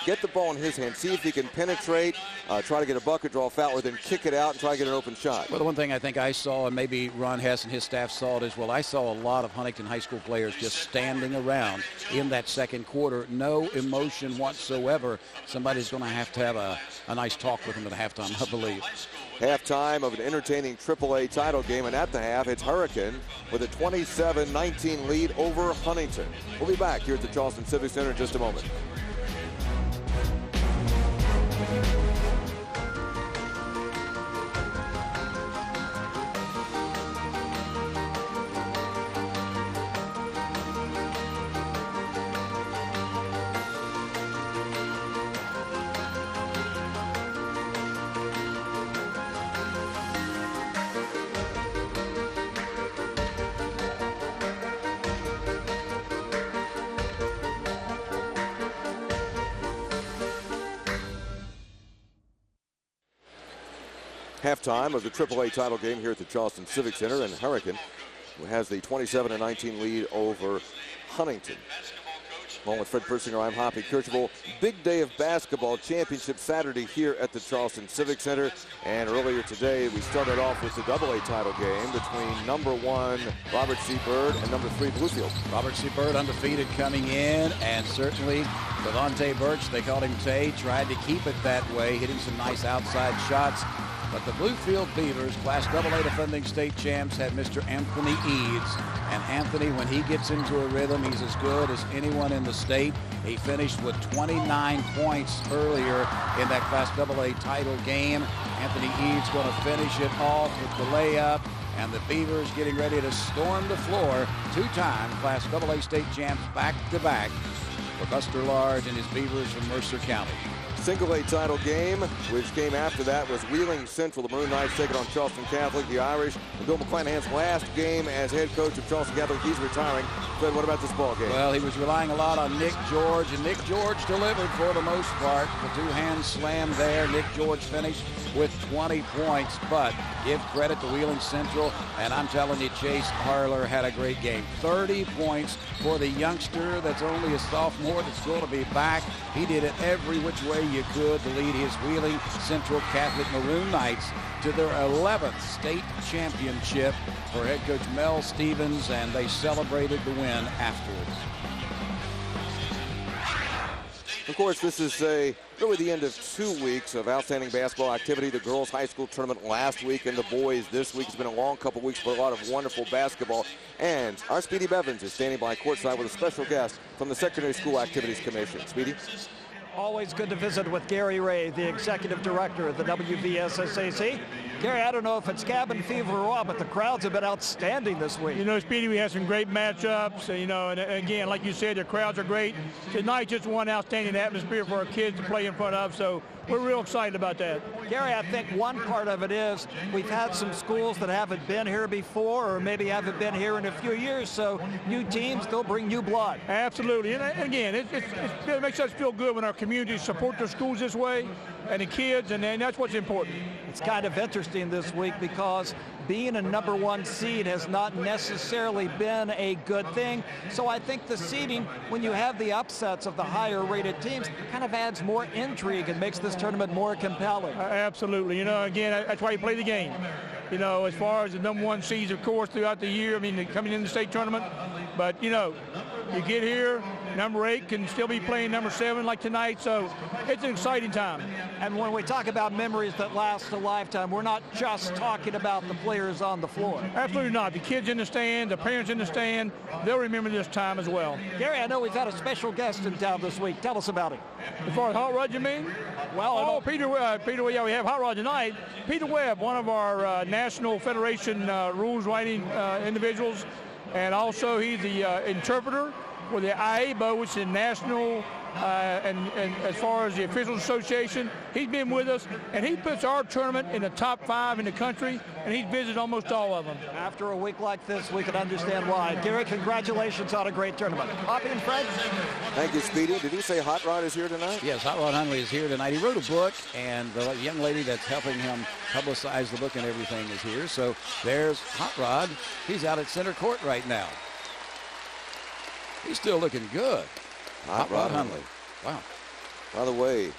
Get the ball in his hand. See if he can penetrate, try to get a bucket, draw a foul, or then kick it out and try to get an open shot. Well, the one thing I think I saw, and maybe Ron Hess and his staff saw it as well, I saw a lot of Huntington high school players just standing around in that second quarter. No emotion whatsoever. Somebody's going to have a nice talk with them at halftime, I believe. Halftime of an entertaining AAA title game, and at the half, it's Hurricane with a 27-19 lead over Huntington. We'll be back here at the Charleston Civic Center in just a moment. Halftime of the AAA title game here at the Charleston Civic Center, and Hurricane has the 27-19 lead over Huntington. Along with Fred Persinger, I'm Hoppy Kirchhoff. Big day of basketball, championship Saturday here at the Charleston Civic Center. And earlier today, we started off with the AA title game between number 1 Robert C. Byrd and number 3 Bluefield. Robert C. Byrd undefeated coming in, and certainly Devontae Birch, they called him Tay, tried to keep it that way, hitting some nice outside shots. But the Bluefield Beavers, Class AA defending state champs, had Mr. Anthony Eads. And Anthony, when he gets into a rhythm, he's as good as anyone in the state. He finished with 29 points earlier in that Class AA title game. Anthony Eads going to finish it off with the layup. And the Beavers getting ready to storm the floor. Two-time Class AA state champs back-to-back for Buster Large and his Beavers from Mercer County. Single A title game, which came after that, was Wheeling Central. The Maroon Knights taking on Charleston Catholic. The Irish, and Bill McClanahan's last game as head coach of Charleston Catholic. He's retiring. Fred, what about this ball game? Well, he was relying a lot on Nick George, and Nick George delivered for the most part. The two-hand slam there. Nick George finished with 20 points, but give credit to Wheeling Central, and I'm telling you, Chase Harler had a great game. 30 points for the youngster that's only a sophomore that's going to be back. He did it every which way you could to lead his Wheeling Central Catholic Maroon Knights to their 11th state championship for head coach Mel Stevens, and they celebrated the win afterwards. Of course, this is really the end of 2 weeks of outstanding basketball activity. The girls' high school tournament last week and the boys this week. It's been a long couple weeks, but a lot of wonderful basketball. And our Speedy Bevins is standing by courtside with a special guest from the Secondary School Activities Commission. Speedy? Always good to visit with Gary Ray, the executive director of the WVSSAC. Gary, I don't know if it's cabin fever or what, but the crowds have been outstanding this week. You know, Speedy, we had some great matchups. You know, and again, like you said, the crowds are great. Tonight, just one outstanding atmosphere for our kids to play in front of. So we're real excited about that. Gary, I think one part of it is we've had some schools that haven't been here before or maybe haven't been here in a few years, so new teams, they'll bring new blood. Absolutely. And again, it makes us feel good when our communities support their schools this way and the kids, and that's what's important. It's kind of interesting this week because being a number 1 seed has not necessarily been a good thing. So I think the seeding, when you have the upsets of the higher rated teams, kind of adds more intrigue and makes this tournament more compelling. Absolutely. You know, again, that's why you play the game. You know, as far as the number 1 seeds, of course, throughout the year, I mean, coming in the state tournament. But, you know, you get here, Number 8 can still be playing number 7 like tonight, so it's an exciting time. And when we talk about memories that last a lifetime, we're not just talking about the players on the floor. Absolutely not. The kids in the stand, the parents in the stand, they'll remember this time as well. Gary, I know we've had a special guest in town this week. Tell us about it. As far as Hot Rod, you mean? Well, Peter, yeah, we have Hot Rod tonight. Peter Webb, one of our National Federation rules writing individuals, and also he's the interpreter for the IABO, which is the National and as far as the Officials Association. He's been with us, and he puts our tournament in the top 5 in the country, and he's visited almost all of them. After a week like this, we can understand why. Gary, congratulations on a great tournament. Hoppy and Fred. Thank you, Speedy. Did you say Hot Rod is here tonight? Yes, Hot Rod Hundley is here tonight. He wrote a book, and the young lady that's helping him publicize the book and everything is here. So there's Hot Rod. He's out at center court right now. He's still looking good. Hot Rod Hundley. Wow. By the way,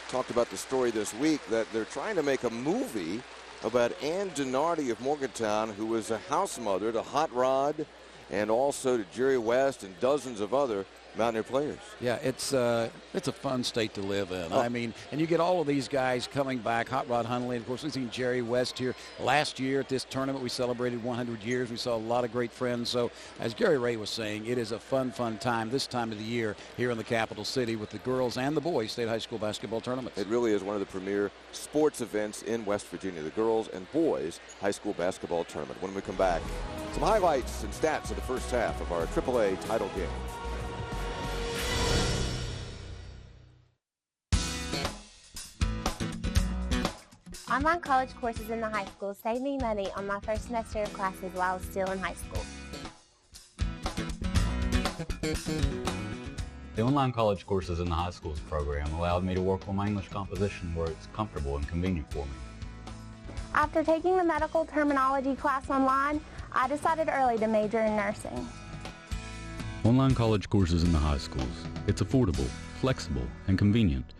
talked about the story this week that they're trying to make a movie about Ann Donardi of Morgantown, who was a house mother to Hot Rod and also to Jerry West and dozens of other Mountaineer players. Yeah, it's a fun state to live in. I mean, and you get all of these guys coming back. Hot Rod Hundley, of course, we've seen Jerry West here. Last year at this tournament, we celebrated 100 years. We saw a lot of great friends. So, as Gary Ray was saying, it is a fun time this time of the year here in the capital city with the girls and the boys state high school basketball tournaments. It really is one of the premier sports events in West Virginia, the girls and boys high school basketball tournament. When we come back, some highlights and stats of the first half of our AAA title game. Online college courses in the high school saved me money on my first semester of classes while I was still in high school. The online college courses in the high schools program allowed me to work on my English composition where it's comfortable and convenient for me. After taking the medical terminology class online, I decided early to major in nursing. Online college courses in the high schools. It's affordable, flexible, and convenient.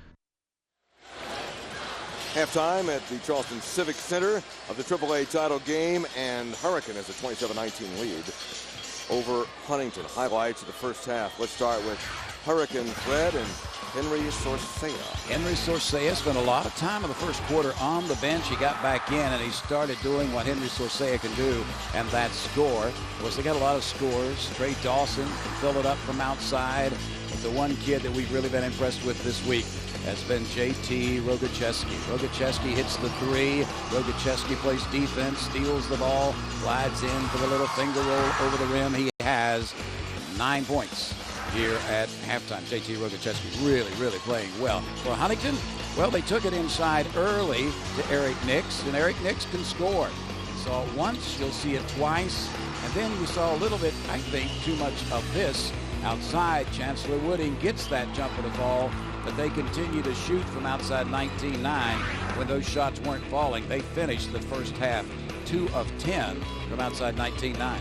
Halftime at the Charleston Civic Center of the AAA title game, and Hurricane has a 27-19 lead over Huntington. Highlights of the first half. Let's start with Hurricane Fred and Henry Sorcea. Henry Sorcea spent a lot of time in the first quarter on the bench. He got back in, and he started doing what Henry Sorcea can do, and that's score. Of course, they got a lot of scores. Trey Dawson can fill it up from outside. But the one kid that we've really been impressed with this week has been J.T. Rogacheski. Rogacheski hits the three. Rogacheski plays defense, steals the ball, glides in for the little finger roll over the rim. He has 9 points here at halftime. J.T. Rogacheski really playing well. For Huntington, well, they took it inside early to Eric Nix, and Eric Nix can score. You saw it once, you'll see it twice, and then you saw a little bit, I think, too much of this outside. Chancellor Wooding gets that jumper to fall, but they continue to shoot from outside 19-9 when those shots weren't falling. They finished the first half 2 of 10 from outside 19-9.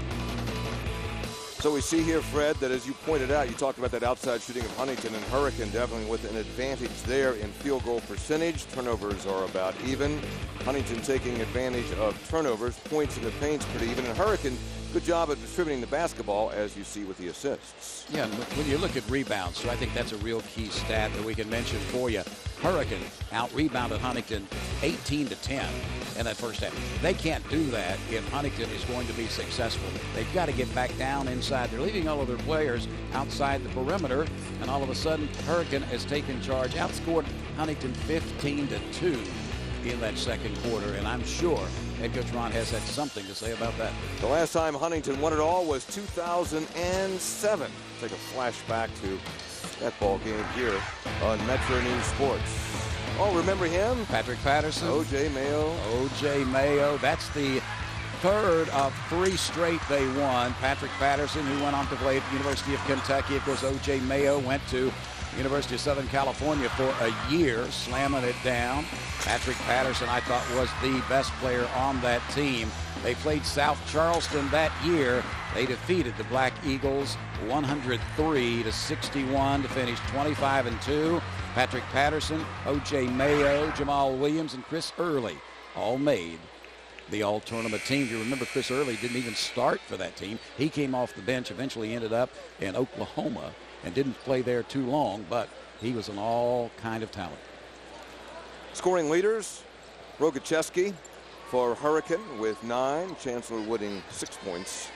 So we see here, Fred, that as you pointed out, you talked about that outside shooting of Huntington, and Hurricane definitely with an advantage there in field goal percentage. Turnovers are about even. Huntington taking advantage of turnovers. Points in the paint's pretty even. And Hurricane, good job of distributing the basketball, as you see with the assists. Yeah, when you look at rebounds, so I think that's a real key stat that we can mention for you. Hurricane out-rebounded Huntington 18-10 in that first half. They can't do that if Huntington is going to be successful. They've got to get back down inside. They're leaving all of their players outside the perimeter, and all of a sudden, Hurricane has taken charge, outscored Huntington 15-2 in that second quarter, and I'm sure head coach Ron Hess had something to say about that. The last time Huntington won it all was 2007. Take a flashback to that ball game here on Metro News Sports. Oh, remember him? Patrick Patterson. O.J. Mayo. O.J. Mayo. That's the third of 3 straight they won. Patrick Patterson, who went on to play at the University of Kentucky. Of course, O.J. Mayo went to University of Southern California for a year, slamming it down. Patrick Patterson, I thought, was the best player on that team. They played South Charleston that year. They defeated the Black Eagles 103-61 to finish 25-2. Patrick Patterson, O.J. Mayo, Jamal Williams, and Chris Early all made the all-tournament team. You remember Chris Early didn't even start for that team. He came off the bench, eventually ended up in Oklahoma and didn't play there too long, but he was an all kind of talent. Scoring leaders, Rogacheski for Hurricane with 9. Chancellor Wooding 6 points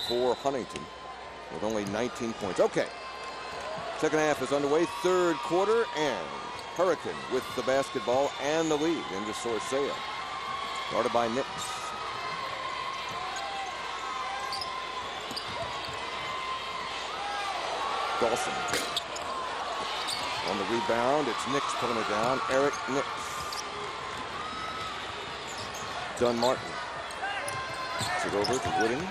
for Huntington with only 19 points. Okay. Second half is underway. Third quarter, and Hurricane with the basketball and the lead into Sorcea. Guarded by Nix. Dawson. On the rebound, it's Nix pulling it down. Eric Nix. Dunn Martin. Takes it over to Wooding.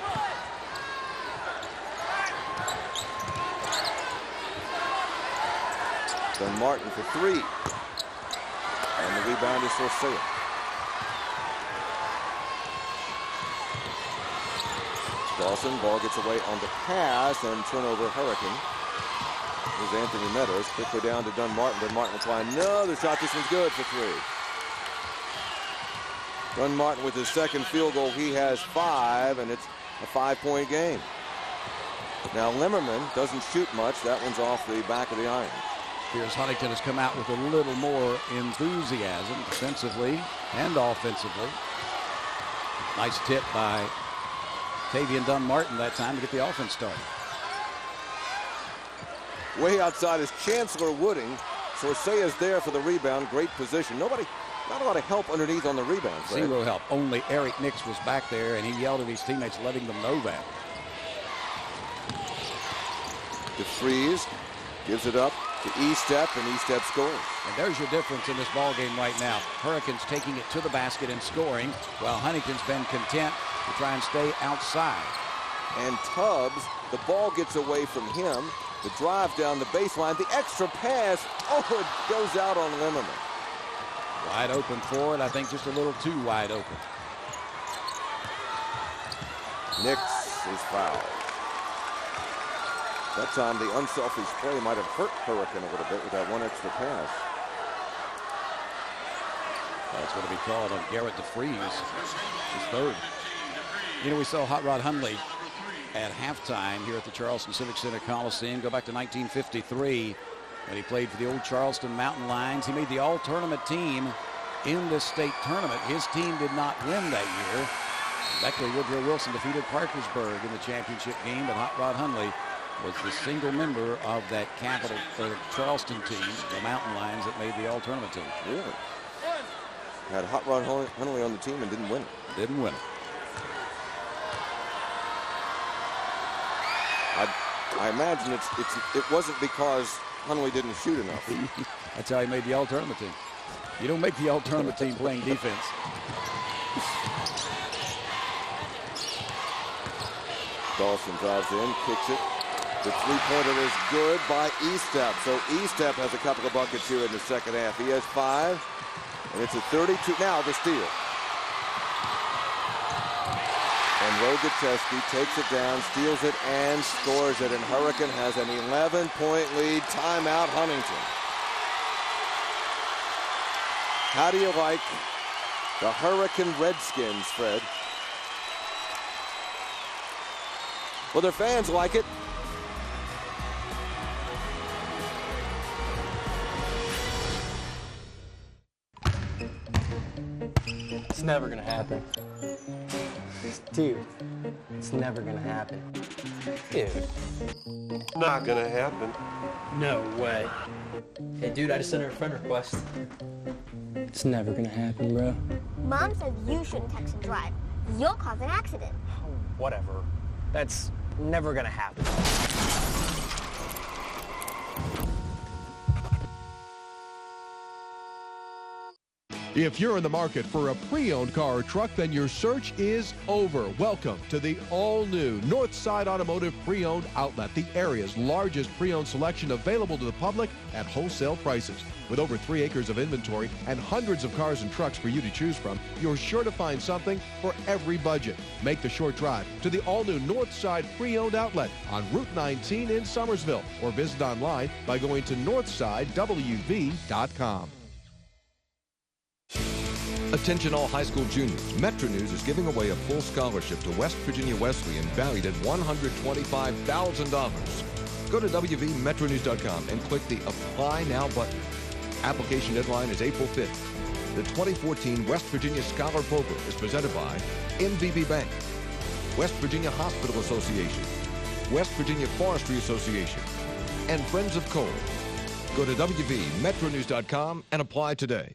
Dunn Martin for 3. And the rebound is Sorcea. Dawson, ball gets away on the pass, and turnover Hurricane. Here's Anthony Meadows, quickly down to Dunn Martin. Dunn Martin will try another shot. This one's good for 3. Dunn Martin with his second field goal. He has 5, and it's a 5-point game. Now Limmerman doesn't shoot much. That one's off the back of the iron. Here's Huntington has come out with a little more enthusiasm defensively and offensively. Nice tip by Tavian Dunn Martin that time to get the offense started. Way outside is Chancellor Wooding. Sorcea is there for the rebound. Great position. Not a lot of help underneath on the rebound. Fred. Zero help. Only Eric Nix was back there, and he yelled at his teammates, letting them know that. DeFries gives it up to E-Step, and E-Step scores. And there's your difference in this ball game right now. Hurricanes taking it to the basket and scoring, while Huntington's been content to try and stay outside. And Tubbs, the ball gets away from him. The drive down the baseline, the extra pass, it goes out on Limmerman. Wide open for it, I think just a little too wide open. Nix is fouled. That time the unselfish play might have hurt Hurricane a little bit with that one extra pass. That's going to be called on Garrett DeFries, his third. You know, we saw Hot Rod Hundley at halftime here at the Charleston Civic Center Coliseum. Go back to 1953 when he played for the old Charleston Mountain Lions. He made the all-tournament team in this state tournament. His team did not win that year. Beckley Woodrow Wilson defeated Parkersburg in the championship game, but Hot Rod Hundley was the single member of that capital Charleston team, the Mountain Lions, that made the all-tournament team. Really? Had Hot Rod Hundley on the team and didn't win. Didn't win. I imagine it wasn't because Hundley didn't shoot enough. That's how he made the all-tournament team. You don't make the all-tournament team playing defense. Dawson drives in, kicks it. The three-pointer is good by E-Step. So E-Step has a couple of buckets here in the second half. He has 5, and it's a 32. Now the steal. And Rogacheski takes it down, steals it, and scores it. And Hurricane has an 11-point lead. Timeout, Huntington. How do you like the Hurricane Redskins, Fred? Well, their fans like it. It's never gonna happen. Dude, it's never gonna happen. Dude. Not gonna happen. No way. Hey, dude, I just sent her a friend request. It's never gonna happen, bro. Mom says you shouldn't text and drive. You'll cause an accident. Whatever. That's never gonna happen. If you're in the market for a pre-owned car or truck, then your search is over. Welcome to the all-new Northside Automotive Pre-Owned Outlet, the area's largest pre-owned selection available to the public at wholesale prices. With over 3 acres of inventory and hundreds of cars and trucks for you to choose from, you're sure to find something for every budget. Make the short drive to the all-new Northside Pre-Owned Outlet on Route 19 in Summersville, or visit online by going to northsidewv.com. Attention all high school juniors. Metro News is giving away a full scholarship to West Virginia Wesleyan valued at $125,000. Go to WVMetroNews.com and click the Apply Now button. Application deadline is April 5th. The 2014 West Virginia Scholar Program is presented by MVB Bank, West Virginia Hospital Association, West Virginia Forestry Association, and Friends of Coal. Go to WVMetroNews.com and apply today.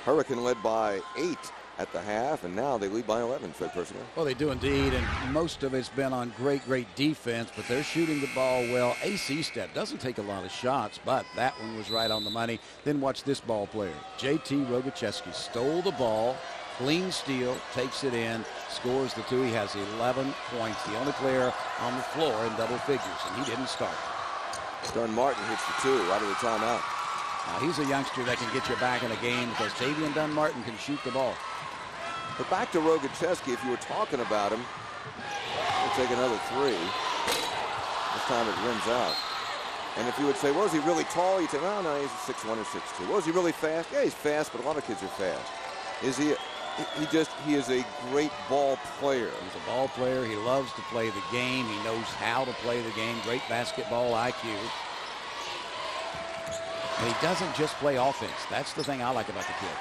Hurricane led by 8 at the half, and now they lead by 11, Fred Persinger. Well, they do indeed, and most of it's been on great defense, but they're shooting the ball well. AC Step doesn't take a lot of shots, but that one was right on the money. Then watch this ball player. JT Rogacheski stole the ball, clean steal, takes it in, scores the 2. He has 11 points, the only player on the floor in double figures, and he didn't start. Dunn Martin hits the 2 out of the timeout. Now, he's a youngster that can get you back in a game because Tavian Dunn Martin can shoot the ball. But back to Rogacheski, if you were talking about him, he'll take another 3. This time it rims out. And if you would say, well, is he really tall? You'd say, no, he's a 6'1" or 6'2". Well, is he really fast? Yeah, he's fast, but a lot of kids are fast. Is he? He is a great ball player. He's a ball player. He loves to play the game. He knows how to play the game. Great basketball IQ. And he doesn't just play offense. That's the thing I like about the kid.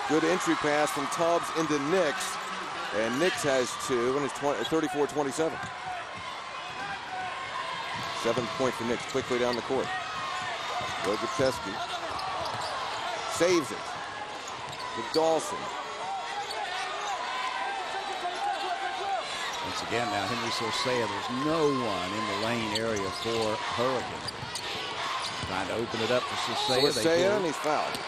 Good entry pass from Tubbs into Nix. And Nix has 2 and it's 34-27. 7th point for Nix quickly down the court. Rogacheski saves it with Dawson. Once again now, Henry Sorcea, there's no one in the lane area for Hurricane. Trying to open it up for Sorcea. Sorcea, and he's fouled.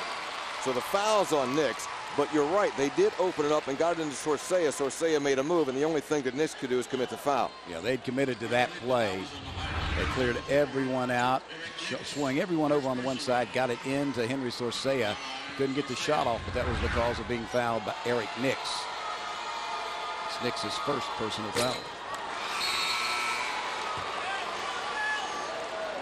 So the foul's on Nix, but you're right. They did open it up and got it into Sorcea. Sorcea made a move, and the only thing that Nix could do is commit the foul. Yeah, they'd committed to that play. They cleared everyone out, swung everyone over on the one side, got it into Henry Sorcea. Couldn't get the shot off, but that was because of being fouled by Eric Nix. It's Nix's first personal foul.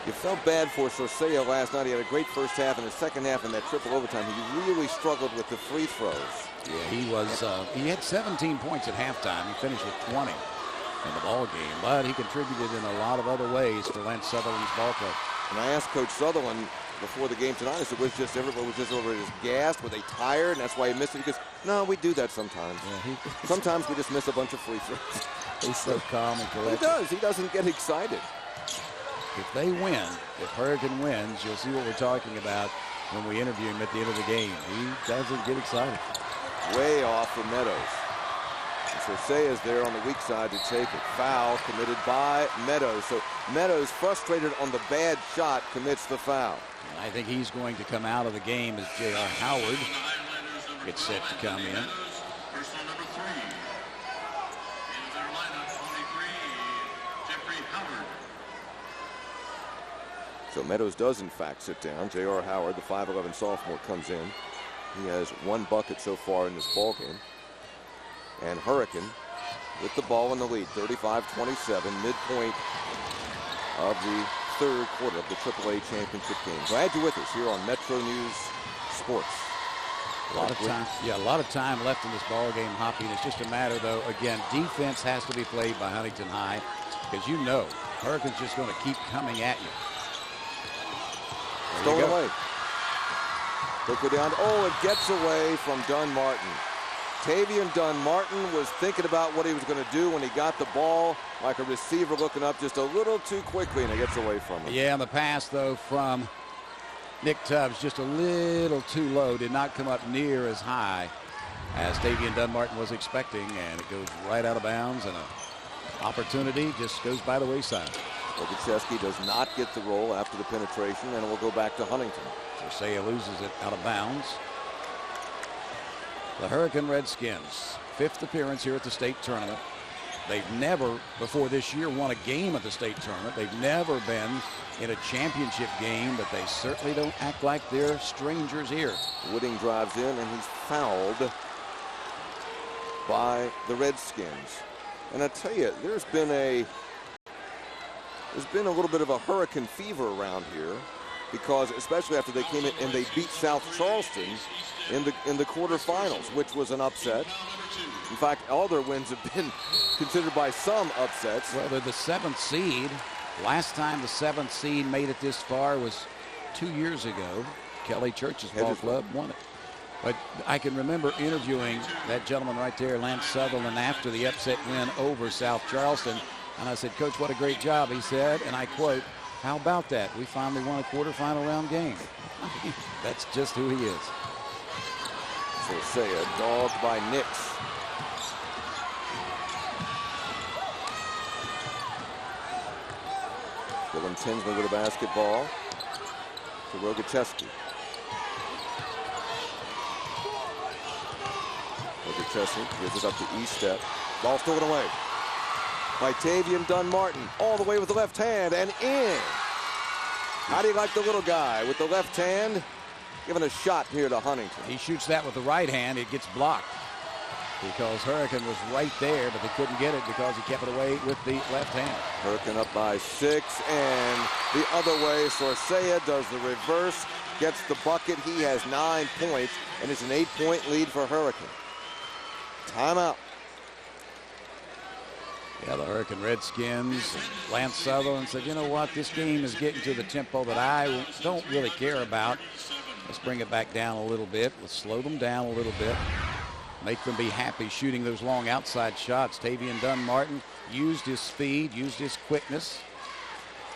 You felt bad for Sorcea last night. He had a great first half, and the second half in that triple overtime, he really struggled with the free throws. Yeah, he was. He had 17 points at halftime. He finished with 20 in the ball game, but he contributed in a lot of other ways for Lance Sutherland's ball club. And I asked Coach Sutherland before the game tonight, I said, was just everybody was just over just gassed? Were they tired? And that's why he missed it. He goes, no, we do that sometimes. Yeah, sometimes we just miss a bunch of free throws. He's so calm and collected. He does. He doesn't get excited. If they win, if Hurricane wins, you'll see what we're talking about when we interview him at the end of the game. He doesn't get excited. Way off for Meadows. Sorcea is there on the weak side to take it. Foul committed by Meadows. So Meadows, frustrated on the bad shot, commits the foul. I think he's going to come out of the game as J.R. Howard gets set to come in. So Meadows does, in fact, sit down. J.R. Howard, the 5'11 sophomore, comes in. He has 1 bucket so far in this ball game. And Hurricane with the ball in the lead, 35-27, midpoint of the 3rd quarter of the AAA championship game. Glad you're with us here on Metro News Sports. A lot of time, a lot of time left in this ball game, Hoppy. And it's just a matter, though, again, defense has to be played by Huntington High because you know Hurricane's just going to keep coming at you. Stolen away. Quickly down. Oh, it gets away from Dunn Martin. Tavian Dunn Martin was thinking about what he was going to do when he got the ball, like a receiver looking up just a little too quickly, and it gets away from him. Yeah, and the pass, though, from Nick Tubbs just a little too low, did not come up near as high as Tavian Dunn Martin was expecting, and it goes right out of bounds, and an opportunity just goes by the wayside. Rogacheski does not get the roll after the penetration, and it will go back to Huntington. Sorcea loses it out of bounds. The Hurricane Redskins, 5th appearance here at the state tournament. They've never, before this year, won a game at the state tournament. They've never been in a championship game, but they certainly don't act like they're strangers here. Wooding drives in, and he's fouled by the Redskins. And I tell you, there's been a little bit of a Hurricane fever around here, because especially after they came in and they beat South Charleston in the quarterfinals, which was an upset. In fact, all their wins have been considered by some upsets. Well, they're the 7th seed. Last time the 7th seed made it this far was 2 years ago. Kelly Church's ball club won it. But I can remember interviewing that gentleman right there, Lance Sutherland, after the upset win over South Charleston. And I said, Coach, what a great job, he said. And I quote, how about that? We finally won a quarterfinal round game. That's just who he is. So say a dog by Nix. Dylan Tinsley with a basketball to Rogacheski. Rogacheski gives it up to Estep. Ball stolen away by Tavian Dunn-Martin. All the way with the left hand and in. How do you like the little guy with the left hand? Giving a shot here to Huntington. He shoots that with the right hand. It gets blocked because Hurricane was right there, but they couldn't get it because he kept it away with the left hand. Hurricane up by 6, and the other way, Sorcea does the reverse, gets the bucket. He has 9 points, and it's an 8-point lead for Hurricane. Timeout. Yeah, the Hurricane Redskins, Lance Sutherland said, you know what, this game is getting to the tempo that I don't really care about. Let's bring it back down a little bit. Let's slow them down a little bit. Make them be happy shooting those long outside shots. Tavian Dunn-Martin used his speed, used his quickness,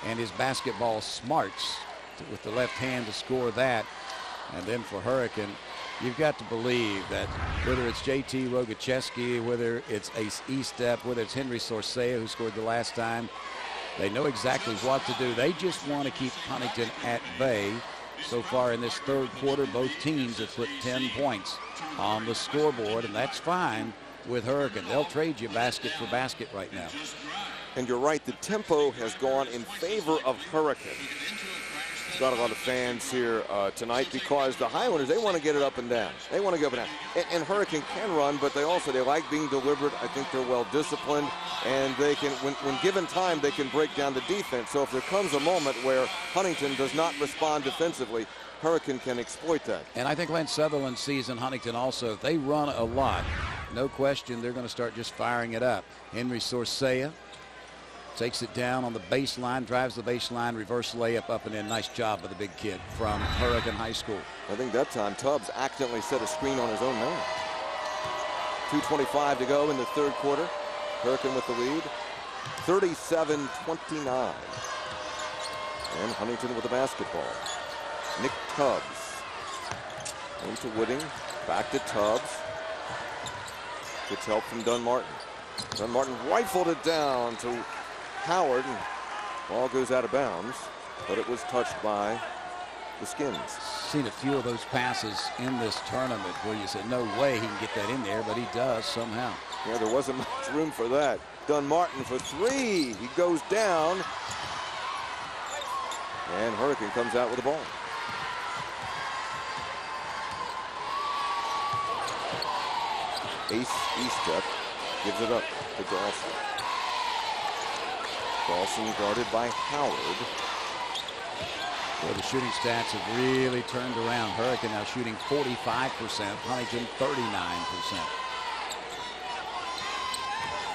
and his basketball smarts with the left hand to score that. And then for Hurricane, you've got to believe that whether it's J.T. Rogacheski, whether it's Ace Estep, whether it's Henry Sorcea, who scored the last time, they know exactly what to do. They just want to keep Huntington at bay. So far in this third quarter, both teams have put 10 points on the scoreboard, and that's fine with Hurricane. They'll trade you basket for basket right now. And you're right, the tempo has gone in favor of Hurricane. Got a lot of fans here tonight because the Highlanders, they want to get it up and down. They want to go up and down. And Hurricane can run, but they like being deliberate. I think they're well disciplined, and they can, when given time, they can break down the defense. So if there comes a moment where Huntington does not respond defensively, Hurricane can exploit that. And I think Lance Sutherland sees in Huntington also, if they run a lot, no question they're going to start just firing it up. Henry Sorcea takes it down on the baseline, drives the baseline, reverse layup up and in. Nice job by the big kid from Hurricane High School. I think that time Tubbs accidentally set a screen on his own man. 2:25 to go in the third quarter. Hurricane with the lead, 37-29. And Huntington with the basketball. Nick Tubbs into Wooding, back to Tubbs. Gets help from Dunn-Martin. Dunn-Martin rifled it down to Howard, and ball goes out of bounds, but it was touched by the Skins. Seen a few of those passes in this tournament where you said no way he can get that in there, but he does somehow. Yeah, there wasn't much room for that. Dunn-Martin for 3. He goes down, and Hurricane comes out with the ball. Ace Estep gives it up to Dawson. Dawson guarded by Howard. Well, the shooting stats have really turned around. Hurricane now shooting 45%, Huntington 39%.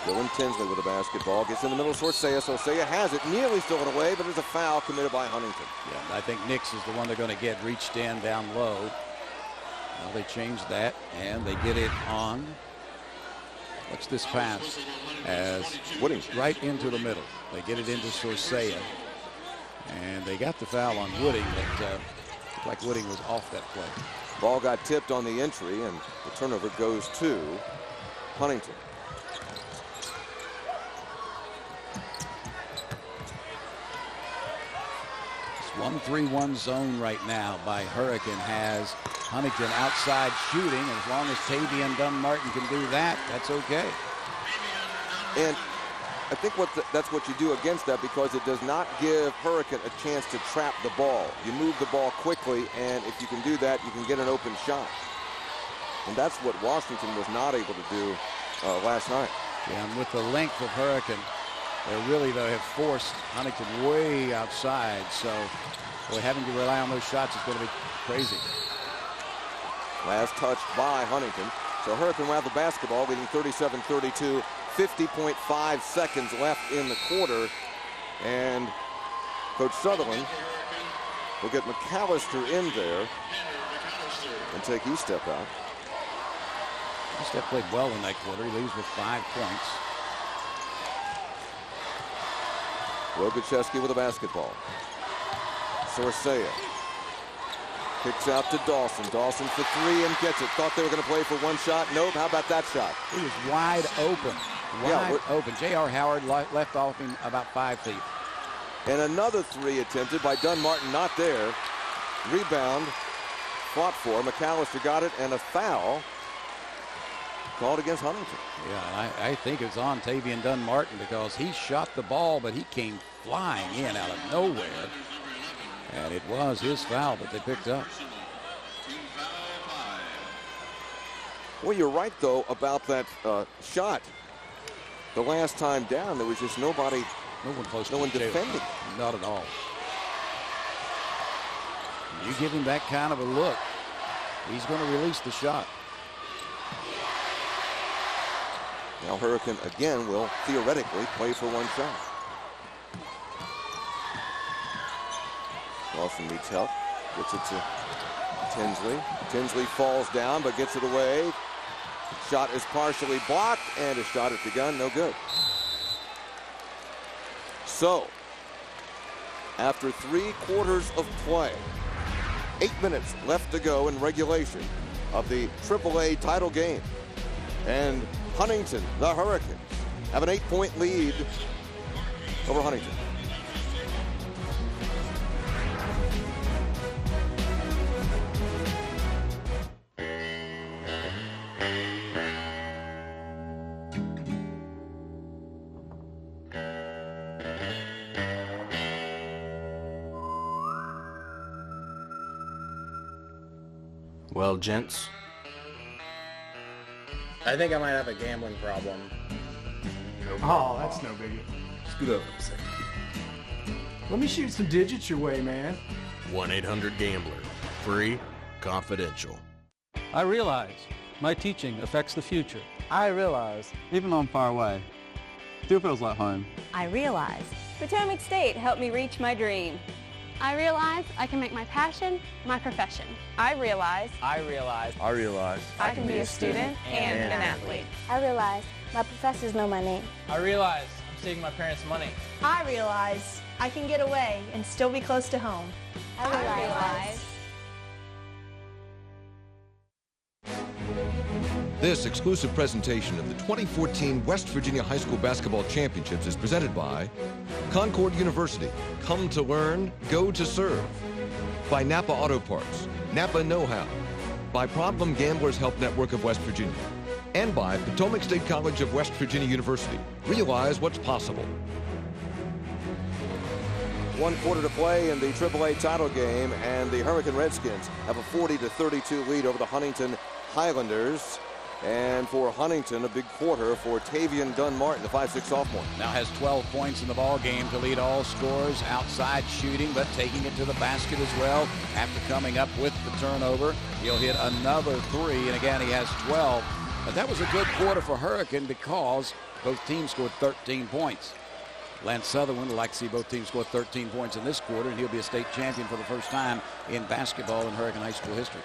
Dylan Tinsley with the basketball. Gets in the middle of Sorcea. Sorcea has it, nearly stolen away, but there's a foul committed by Huntington. Yeah, I think Nix is the one they're going to get reached in down low. Now they change that, and they get it on. What's this pass? As Wooding right into the middle. They get it into Sorcea. And they got the foul on Wooding, but looked like Wooding was off that play. Ball got tipped on the entry, and the turnover goes to Huntington. It's 1-3-1 zone right now by Hurricane. Has Huntington outside shooting. As long as Tavian Dunn-Martin can do that, that's okay. And I think that's what you do against that, because it does not give Hurricane a chance to trap the ball. You move the ball quickly, and if you can do that, you can get an open shot. And that's what Washington was not able to do last night. Yeah, and with the length of Hurricane, they really, though, have forced Huntington way outside. So, boy, having to rely on those shots is going to be crazy. Last touch by Huntington. So Hurricane will have the basketball, leading 37-32, 50.5 seconds left in the quarter. And Coach Sutherland will get McAllister in there and take Estep out. Estep played well in that quarter. He leaves with 5 points. Rogocheski with the basketball. Sorcea kicks out to Dawson. Dawson for 3 and gets it. Thought they were going to play for 1 shot. Nope. How about that shot? He was wide open. Wide open. J.R. Howard left off him about 5 feet. And another 3 attempted by Dunmartin, not there. Rebound fought for. McAllister got it, and a foul called against Huntington. Yeah, I think it's on Tavian Dunmartin because he shot the ball, but he came flying in out of nowhere. And it was his foul that they picked up. Well, you're right, though, about that shot. The last time down, there was just nobody. No one close. No one defending. Not at all. You give him that kind of a look, he's going to release the shot. Now Hurricane again will theoretically play for 1 shot. Dawson needs help. Gets it to Tinsley. Tinsley falls down but gets it away. Shot is partially blocked, and a shot at the gun, no good. So, after 3 quarters of play, 8 minutes left to go in regulation of the AAA title game. And Huntington, the Hurricanes, have an 8-point lead over Huntington. Well, gents, I think I might have a gambling problem. Oh, that's no biggie. Scoot over a second. Let me shoot some digits your way, man. 1-800-GAMBLER. Free, confidential. I realize my teaching affects the future. I realize, even though I'm far away, still feels like home. I realize Potomac State helped me reach my dream. I realize I can make my passion my profession. I realize I can be a student and an athlete. I realize my professors know my name. I realize I'm saving my parents money. I realize I can get away and still be close to home. I realize. This exclusive presentation of the 2014 West Virginia High School Basketball Championships is presented by Concord University. Come to learn, go to serve. By Napa Auto Parts, Napa Know-How. By Problem Gamblers Help Network of West Virginia. And by Potomac State College of West Virginia University. Realize what's possible. 1 quarter to play in the AAA title game, and the Hurricane Redskins have a 40-32 lead over the Huntington Highlanders. And for Huntington, a big quarter for Tavian Dunmartin, the 5'6" sophomore. Now has 12 points in the ball game to lead all scorers. Outside shooting, but taking it to the basket as well. After coming up with the turnover, he'll hit another 3, and again he has 12. But that was a good quarter for Hurricane because both teams scored 13 points. Lance Sutherland would like to see both teams score 13 points in this quarter, and he'll be a state champion for the first time in basketball in Hurricane High School history.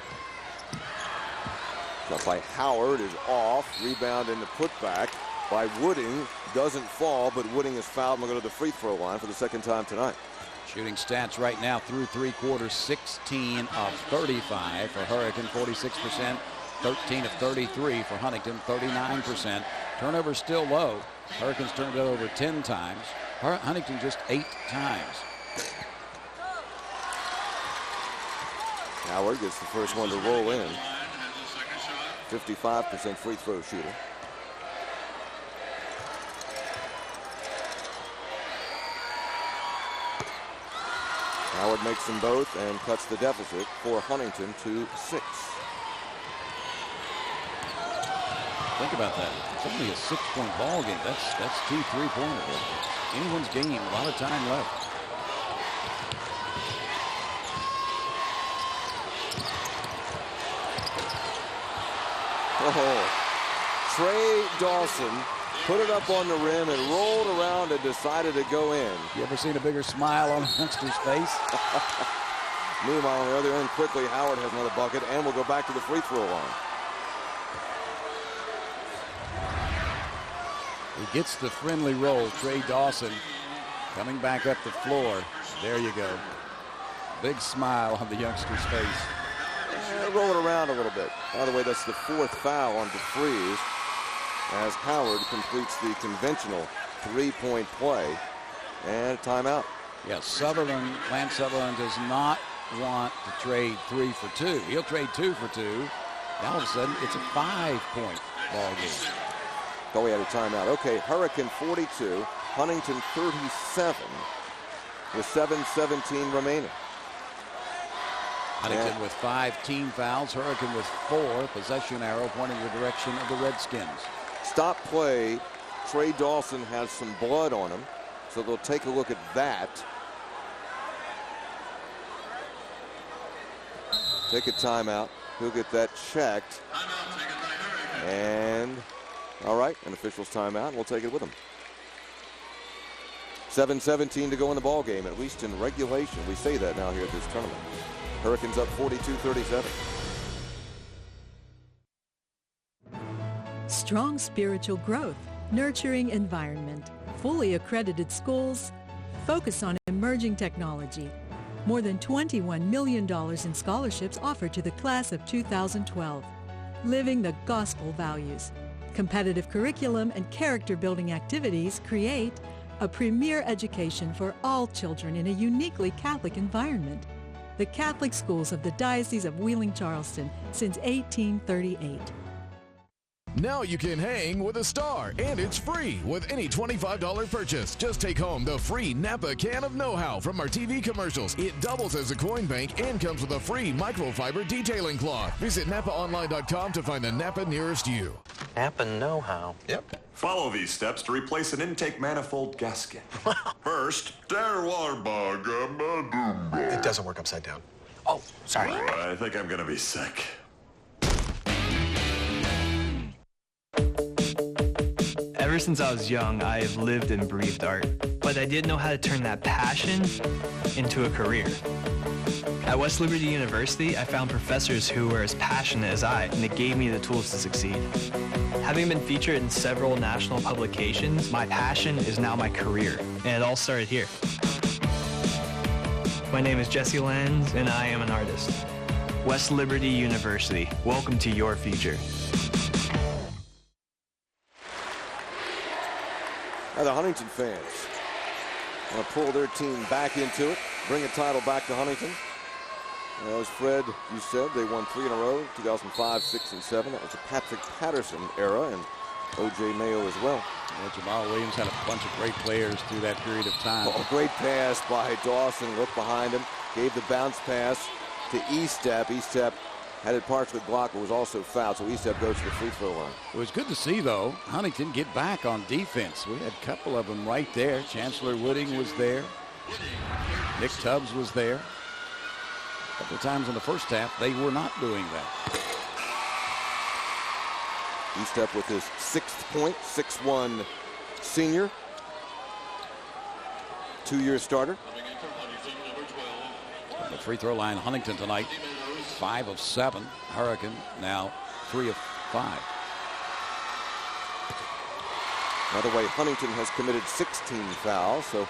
Shot by Howard is off. Rebound in the putback by Wooding. Doesn't fall, but Wooding is fouled and will go to the free throw line for the 2nd time tonight. Shooting stats right now through 3 quarters, 16 of 35 for Hurricane, 46%. 13 of 33 for Huntington, 39%. Turnover still low. Hurricanes turned it over 10 times. Huntington just 8 times. Howard gets the first one to roll in. 55% free throw shooter. Howard makes them both and cuts the deficit for Huntington to 6. Think about that. It's only a 6-point ball game. That's 2 3-pointers. Anyone's game, a lot of time left. Oh, Trey Dawson put it up on the rim and rolled around and decided to go in. You ever seen a bigger smile on a youngster's face? Meanwhile, on the other end, quickly, Howard has another bucket, and we'll go back to the free throw line. He gets the friendly roll. Trey Dawson coming back up the floor. There you go. Big smile on the youngster's face. Roll it around a little bit. By the way, that's the 4th foul on DeFries as Howard completes the conventional three-point play. And a timeout. Yes, Lance Sutherland does not want to trade 3 for 2. He'll trade 2 for 2. Now all of a sudden, it's a 5-point ball game. Oh, we had a timeout. Okay, Hurricane 42, Huntington 37, with 7:17 remaining. Huntington with 5 team fouls, Hurricane with 4. Possession arrow pointing the direction of the Redskins. Stop play. Trey Dawson has some blood on him, so they'll take a look at that. Take a timeout. He'll get that checked. And all right, an official's timeout, and we'll take it with him. 7:17 to go in the ball game, at least in regulation. We say that now here at this tournament. Hurricanes up 42-37. Strong spiritual growth, nurturing environment, fully accredited schools, focus on emerging technology. More than $21 million in scholarships offered to the class of 2012. Living the gospel values. Competitive curriculum and character-building activities create a premier education for all children in a uniquely Catholic environment. The Catholic schools of the Diocese of Wheeling-Charleston since 1838. Now you can hang with a star, and it's free with any $25 purchase. Just take home the free Napa can of know-how from our TV commercials. It doubles as a coin bank and comes with a free microfiber detailing cloth. Visit NapaOnline.com to find the Napa nearest you. Napa know-how. Yep. Follow these steps to replace an intake manifold gasket. First, It doesn't work upside down. Oh, sorry. I think I'm gonna be sick. Ever since I was young, I have lived and breathed art, but I didn't know how to turn that passion into a career. At West Liberty University, I found professors who were as passionate as I, and it gave me the tools to succeed. Having been featured in several national publications, my passion is now my career, and it all started here. My name is Jesse Lenz, and I am an artist. West Liberty University, welcome to your future. Now the Huntington fans want to pull their team back into it, bring a title back to Huntington. As Fred, you said, they won 3 in a row, 2005, 6, and 7. That was a Patrick Patterson era, and O.J. Mayo as well. Well, Jamal Williams had a bunch of great players through that period of time. Oh, great pass by Dawson. Looked behind him, gave the bounce pass to Estep. Estep had it partially blocked, but was also fouled, so Estep goes to the free throw line. It was good to see, though, Huntington get back on defense. We had a couple of them right there. Chancellor Wooding was there. Nick Tubbs was there. A couple of times in the first half, they were not doing that. Estep with his 6th point, 6'1" senior. 2-year starter. The free throw line, Huntington tonight, 5 of 7. Hurricane now 3 of 5. By the way, Huntington has committed 16 fouls, so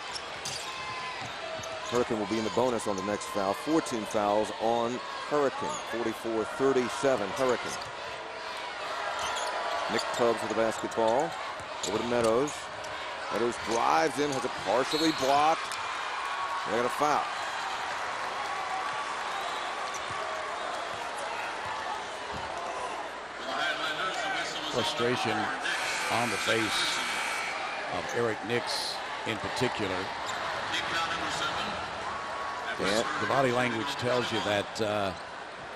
Hurricane will be in the bonus on the next foul. 14 fouls on Hurricane. 44-37 Hurricane. Nick Tubbs with the basketball. Over to Meadows. Meadows drives in, has it partially blocked. They got a foul. Frustration on the face of Eric Nix in particular. Yeah. The body language tells you that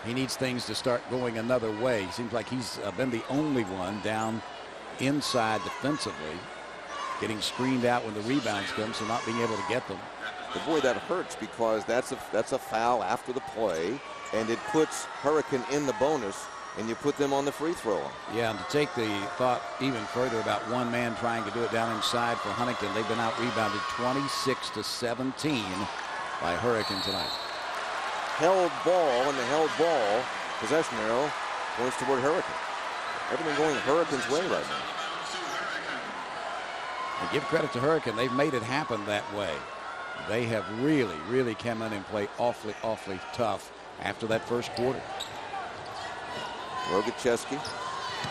he needs things to start going another way. Seems like he's been the only one down inside defensively, getting screened out when the rebounds come, so not being able to get them. But boy, that hurts because that's a foul after the play, and it puts Hurricane in the bonus and you put them on the free throw line. Yeah, and to take the thought even further about one man trying to do it down inside for Huntington, they've been out-rebounded 26-17 by Hurricane tonight. Held ball, and the held ball possession arrow points toward Hurricane. Everything going Hurricane's way right now. And give credit to Hurricane. They've made it happen that way. They have really, really come in and played awfully, awfully tough after that first quarter. Rogacheski,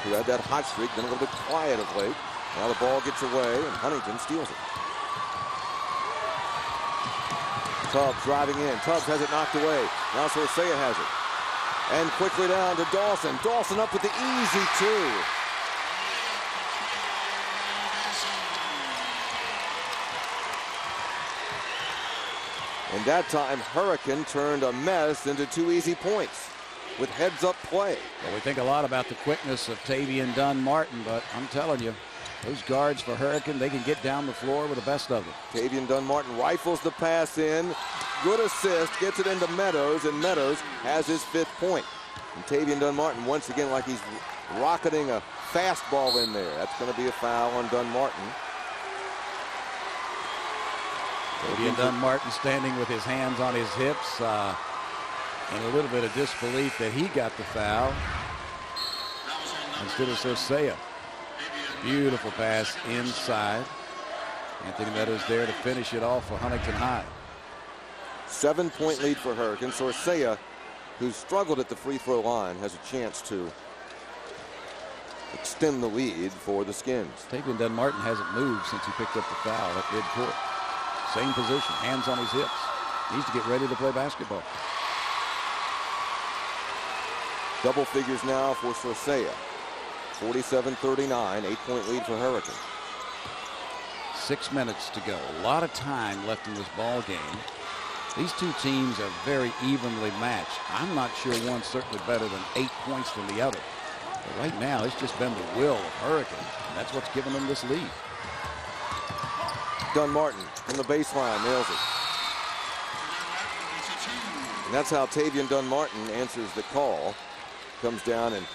who had that hot streak, been a little bit quiet of late. Now the ball gets away, and Huntington steals it. Tubbs driving in. Tubbs has it knocked away. Now Sorcea has it. And quickly down to Dawson. Dawson up with the easy two. And that time, Hurricane turned a mess into 2 easy points with heads-up play. Well, we think a lot about the quickness of Tavian Dunn-Martin, but I'm telling you, those guards for Hurricane, they can get down the floor with the best of them. Tavian Dunn-Martin rifles the pass in. Good assist, gets it into Meadows, and Meadows has his 5th point. And Tavian Dunn-Martin, once again, like he's rocketing a fastball in there. That's going to be a foul on Dunn-Martin. Tavian Dunn-Martin standing with his hands on his hips and a little bit of disbelief that he got the foul instead of Sorcea. Beautiful pass inside. Anthony Meadows there to finish it off for Huntington High. 7-point lead for Hurricane. Sorcea, who struggled at the free throw line, has a chance to extend the lead for the Skins. Tavian Dunn-Martin hasn't moved since he picked up the foul at midcourt. Same position, hands on his hips. Needs to get ready to play basketball. Double figures now for Sorcea. 47-39, 8-point lead for Hurricane. 6 minutes to go. A lot of time left in this ball game. These two teams are very evenly matched. I'm not sure one's certainly better than 8 points than the other. But right now, it's just been the will of Hurricane. And that's what's given them this lead. Dunn-Martin from the baseline nails it. And that's how Tavian Dunn-Martin answers the call. Comes down and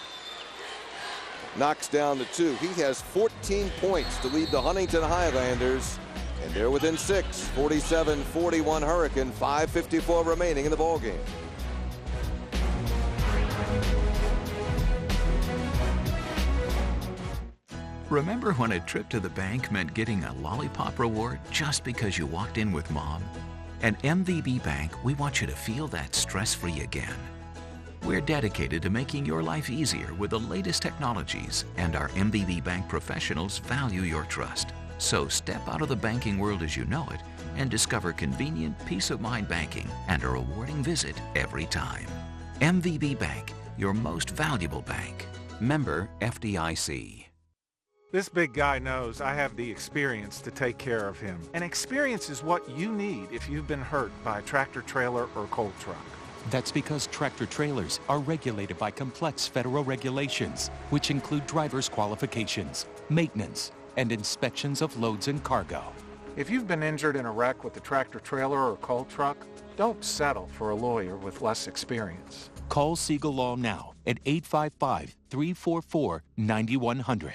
knocks down the 2. He has 14 points to lead the Huntington Highlanders, and they're within 6. 47-41 Hurricane, 5:54 remaining in the ballgame. Remember when a trip to the bank meant getting a lollipop reward just because you walked in with Mom? At MVB Bank, we want you to feel that stress-free again. We're dedicated to making your life easier with the latest technologies, and our MVB Bank professionals value your trust. So step out of the banking world as you know it and discover convenient, peace-of-mind banking and a rewarding visit every time. MVB Bank, your most valuable bank. Member FDIC. This big guy knows I have the experience to take care of him. And experience is what you need if you've been hurt by a tractor trailer or coal truck. That's because tractor trailers are regulated by complex federal regulations, which include driver's qualifications, maintenance, and inspections of loads and cargo. If you've been injured in a wreck with a tractor trailer or coal truck, don't settle for a lawyer with less experience. Call Siegel Law now at 855-344-9100.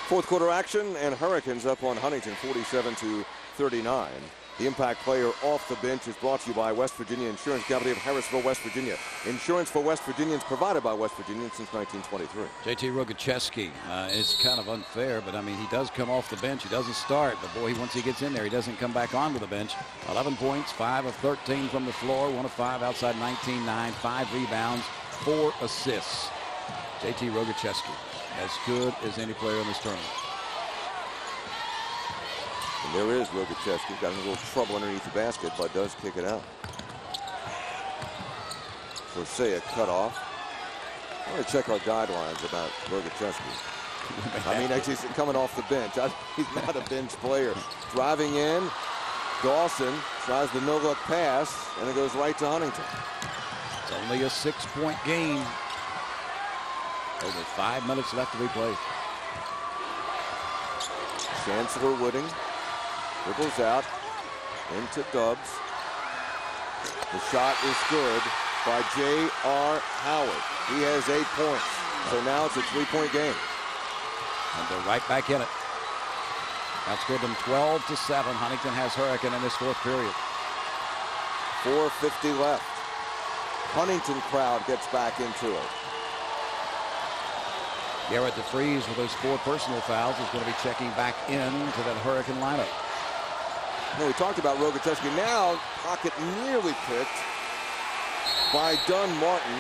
Fourth quarter action, and Hurricanes up on Huntington 47-39. The impact player off the bench is brought to you by West Virginia Insurance Company of Harrisville, West Virginia. Insurance for West Virginians provided by West Virginians since 1923. JT Rogacheski, it's kind of unfair, but I mean, he does come off the bench. He doesn't start, but boy, once he gets in there, he doesn't come back onto the bench. 11 points, 5 of 13 from the floor, 1 of 5 outside 19-9, 5 rebounds, 4 assists. JT Rogacheski, as good as any player in this tournament. And there is Rogacheski. Got in a little trouble underneath the basket, but does kick it out. Sorsea cut off. I want to check our guidelines about Rogocheski. I mean, actually, he's coming off the bench. He's not a bench player. Driving in, Dawson tries the no-look pass, and it goes right to Huntington. It's only a 6-point game. Over 5 minutes left to be played. Chancellor Wooding dribbles out into Dubs. The shot is good by J.R. Howard. He has 8 points. So now it's a 3-point game. And they're right back in it. Outscored them 12-7. Huntington has Hurricane in this fourth period. 4:50 left. Huntington crowd gets back into it. Garrett DeFries with those 4 personal fouls is going to be checking back into that Hurricane lineup. We talked about Rogocheski. Now pocket nearly picked by Dunn Martin.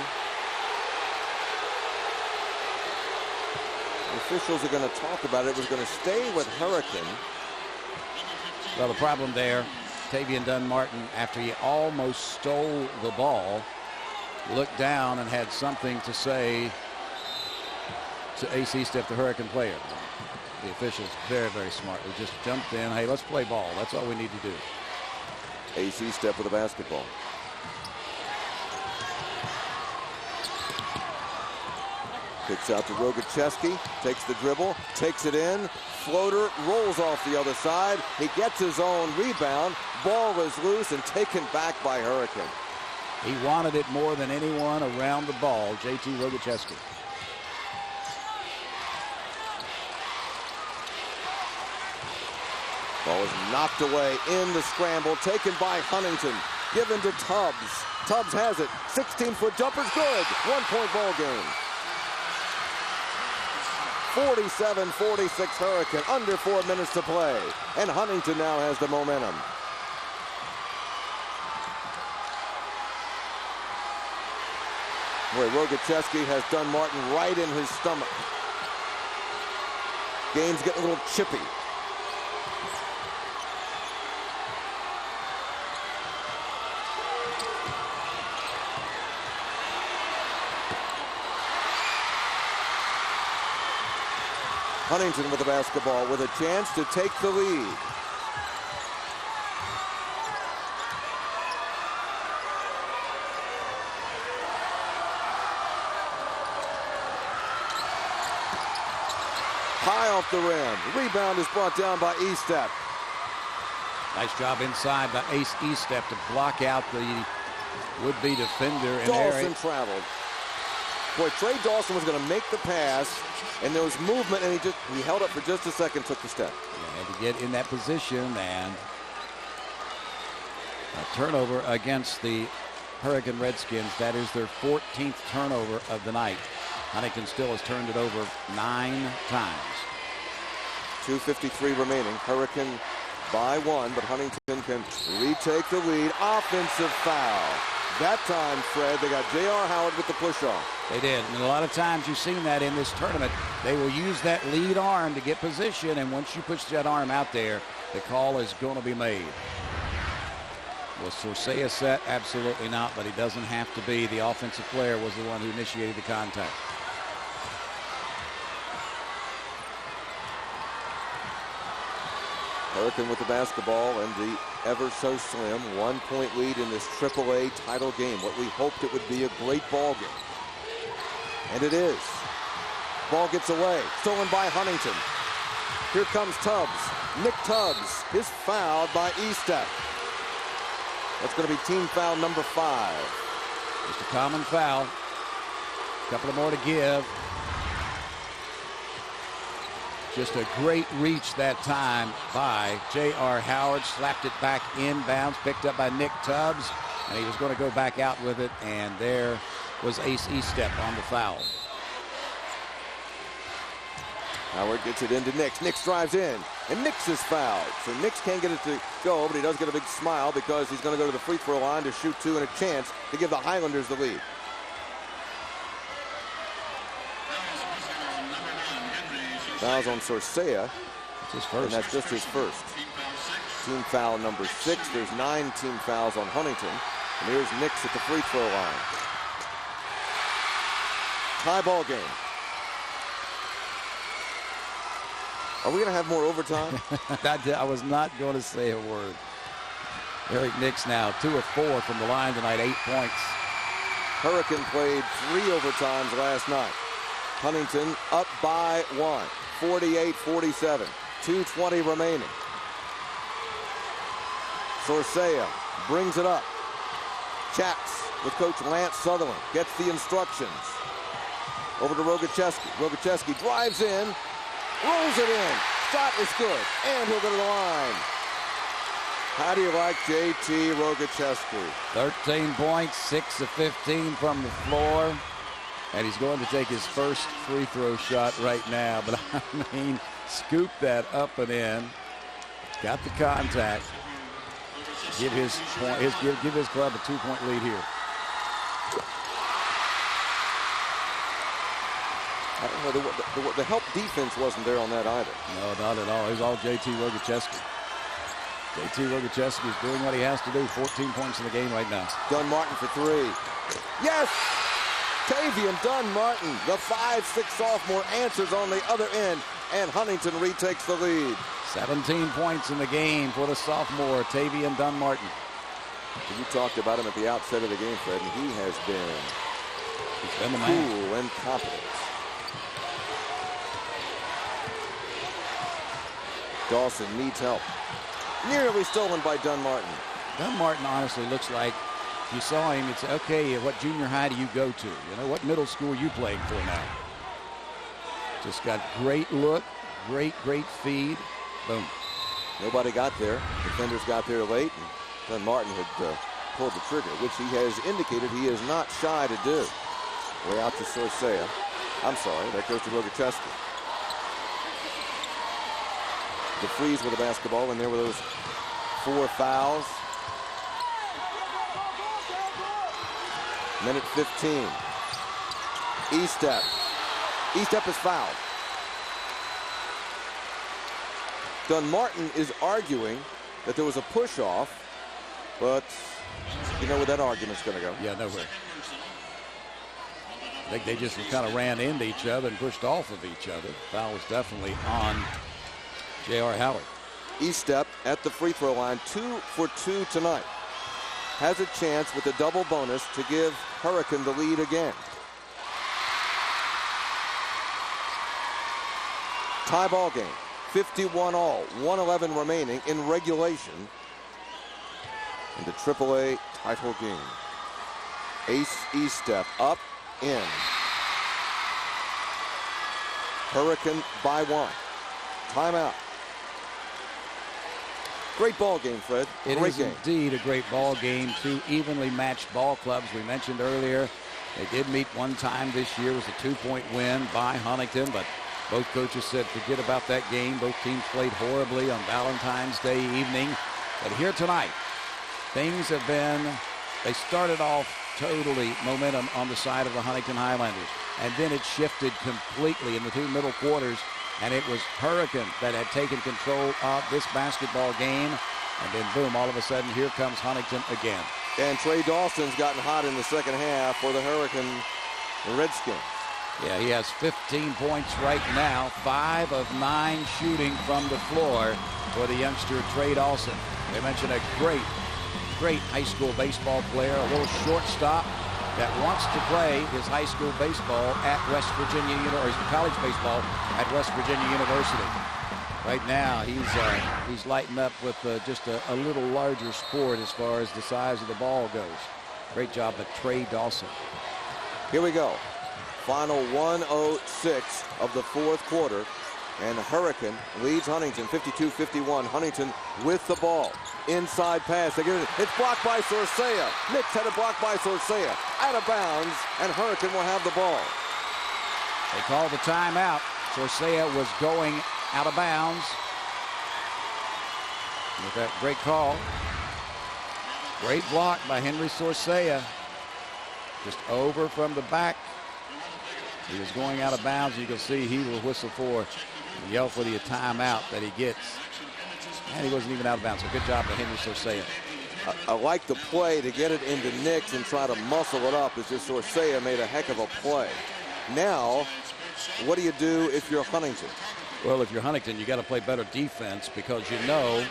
The officials are going to talk about it. It was going to stay with Hurricane. Well, the problem there, Tavian Dunn Martin, after he almost stole the ball, looked down and had something to say to AC Step, the Hurricane player. The officials very, very smartly just jumped in. Hey, let's play ball. That's all we need to do. AC Step with a basketball. Kicks out to Rogocheski, takes the dribble, takes it in, floater, rolls off the other side. He gets his own rebound. Ball is loose and taken back by Hurricane. He wanted it more than anyone around the ball, JT Rogocheski. Ball is knocked away in the scramble, taken by Huntington, given to Tubbs. Tubbs has it, 16-foot jumper's good, 1-point ball game. 47-46 Hurricane, under 4 minutes to play, and Huntington now has the momentum. Boy, Rogocheski has Dunn Martin right in his stomach. Game's getting a little chippy. Huntington with the basketball with a chance to take the lead. High off the rim. Rebound is brought down by Estep. Nice job inside by Ace Estep to block out the would-be defender. Dawson traveled. Boy, Trey Dawson was going to make the pass, and there was movement, and he held up for just a second, took the step. Yeah, had to get in that position, and a turnover against the Hurricane Redskins. That is their 14th turnover of the night. Huntington still has turned it over 9 times. 2:53 remaining. Hurricane by 1, but Huntington can retake the lead. Offensive foul. That time, Fred, they got J.R. Howard with the push-off. They did, and a lot of times you've seen that in this tournament. They will use that lead arm to get position, and once you push that arm out there, the call is going to be made. Was Sorsea set? Absolutely not, but he doesn't have to be. The offensive player was the one who initiated the contact. Hurricane with the basketball and the ever so slim 1-point lead in this AAA title game. What we hoped it would be a great ball game. And it is. Ball gets away. Stolen by Huntington. Here comes Tubbs. Nick Tubbs is fouled by Estep. That's going to be team foul number 5. Just a common foul. A couple of more to give. Just a great reach that time by J.R. Howard. Slapped it back inbounds, picked up by Nick Tubbs, and he was going to go back out with it, and there was Ace Estep on the foul. Howard gets it into Nix. Nix drives in, and Nix is fouled. So Nix can't get it to go, but he does get a big smile because he's going to go to the free throw line to shoot 2 and a chance to give the Highlanders the lead. Fouls on Sorsea. It's his first. And that's just his first. Team foul number 6. There's 9 team fouls on Huntington. And here's Nix at the free throw line. Tie ball game. Are we going to have more overtime? I was not going to say a word. Eric Nix now 2 of 4 from the line tonight, 8 points. Hurricane played 3 overtimes last night. Huntington up by 1, 48-47, 2:20 remaining. Sorcea brings it up. Chats with Coach Lance Sutherland. Gets the instructions. Over to Rogacheski. Rogacheski drives in. Rolls it in. Shot is good. And he'll go to the line. How do you like J.T. Rogacheski? 13 points, 6 of 15 from the floor. And he's going to take his first free throw shot right now. But I mean, scoop that up and in. Got the contact. Give his club a 2-point lead here. I don't know, the help defense wasn't there on that either. No, not at all. It was all J.T. Rogacheski. J.T. Rogacheski is doing what he has to do. 14 points in the game right now. Dunn-Martin for 3. Yes! Tavian Dunn-Martin, the 5'6" sophomore, answers on the other end, and Huntington retakes the lead. 17 points in the game for the sophomore, Tavian Dunn-Martin. You talked about him at the outset of the game, Fred, and he has been the man. Cool and competent. Dawson needs help. Nearly stolen by Dunn-Martin. Dunn-Martin honestly looks like, if you saw him, you'd say, okay, what junior high do you go to? You know, what middle school are you playing for now? Just got great look, great feed. Boom. Nobody got there. Defenders got there late, and Dunn-Martin had pulled the trigger, which he has indicated he is not shy to do. Way out to Sorcea. I'm sorry, that goes to Rogacheski. DeFreeze with the basketball, and there were those 4 fouls. Minute 15. E-step. E-step is fouled. Dunn-Martin is arguing that there was a push-off, but you know where that argument's going to go. Yeah, nowhere. I think they just kind of ran into each other and pushed off of each other. Foul was definitely on J.R. Howard. E-step at the free throw line, 2 for 2 tonight. Has a chance with a double bonus to give Hurricane the lead again. Tie ball game, 51 all, 1:11 remaining in regulation in the AAA title game. Ace E-step up, in. Hurricane by 1. Timeout. Great ball game, Fred. It Great is game. Indeed a great ball game. 2 evenly matched ball clubs. We mentioned earlier they did meet one time this year. It was a 2-point win by Huntington, but both coaches said forget about that game. Both teams played horribly on Valentine's Day evening. But here tonight, things have been, they started off totally momentum on the side of the Huntington Highlanders. And then it shifted completely in the 2 middle quarters. And it was Hurricane that had taken control of this basketball game. And then, boom, all of a sudden, here comes Huntington again. And Trey Dawson's gotten hot in the second half for the Hurricane Redskins. Yeah, he has 15 points right now, 5 of 9 shooting from the floor for the youngster Trey Dawson. They mentioned a great high school baseball player, a little shortstop that wants to play his high school baseball at West Virginia, or his college baseball at West Virginia University. Right now, he's lighting up with just a little larger sport as far as the size of the ball goes. Great job by Trey Dawson. Here we go. Final 1:06 of the 4th quarter. And Hurricane leads Huntington 52-51. Huntington with the ball. Inside pass. They get it. It's blocked by Sorcea. Nix had it blocked by Sorcea. Out of bounds, and Hurricane will have the ball. They called the timeout. Sorcea was going out of bounds. With that great call. Great block by Henry Sorcea. Just over from the back. He was going out of bounds. You can see he will whistle for and yell for the timeout that he gets. And he wasn't even out of bounds. So good job by Henry Sorcea. I like the play to get it into Nix and try to muscle it up. It's just Sorcea made a heck of a play. Now, what do you do if you're Huntington? Well, if you're Huntington, you got to play better defense because you know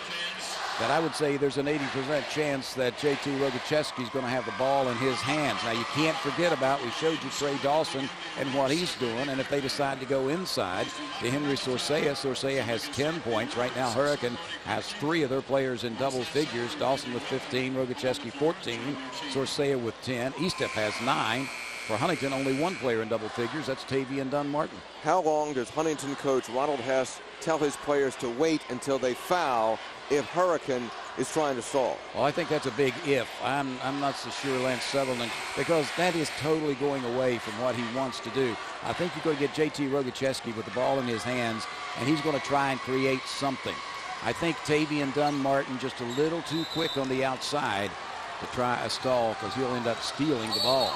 that I would say there's an 80% chance that J.T. Rogocheski is going to have the ball in his hands. Now, you can't forget about, we showed you Trey Dawson and what he's doing, and if they decide to go inside to Henry Sorcea has 10 points. Right now, Hurricane has 3 of their players in double figures. Dawson with 15, Rogocheski 14, Sorcea with 10. Estep has 9. For Huntington, only 1 player in double figures. That's Tavian Dunn-Martin. How long does Huntington coach Ronald Hess tell his players to wait until they foul if Hurricane is trying to stall? Well, I think that's a big if. I'm not so sure Lance Sutherland, because that is totally going away from what he wants to do. I think you're going to get J.T. Rogocheski with the ball in his hands, and he's going to try and create something. I think Tavian Dunn-Martin just a little too quick on the outside to try a stall, because he'll end up stealing the ball.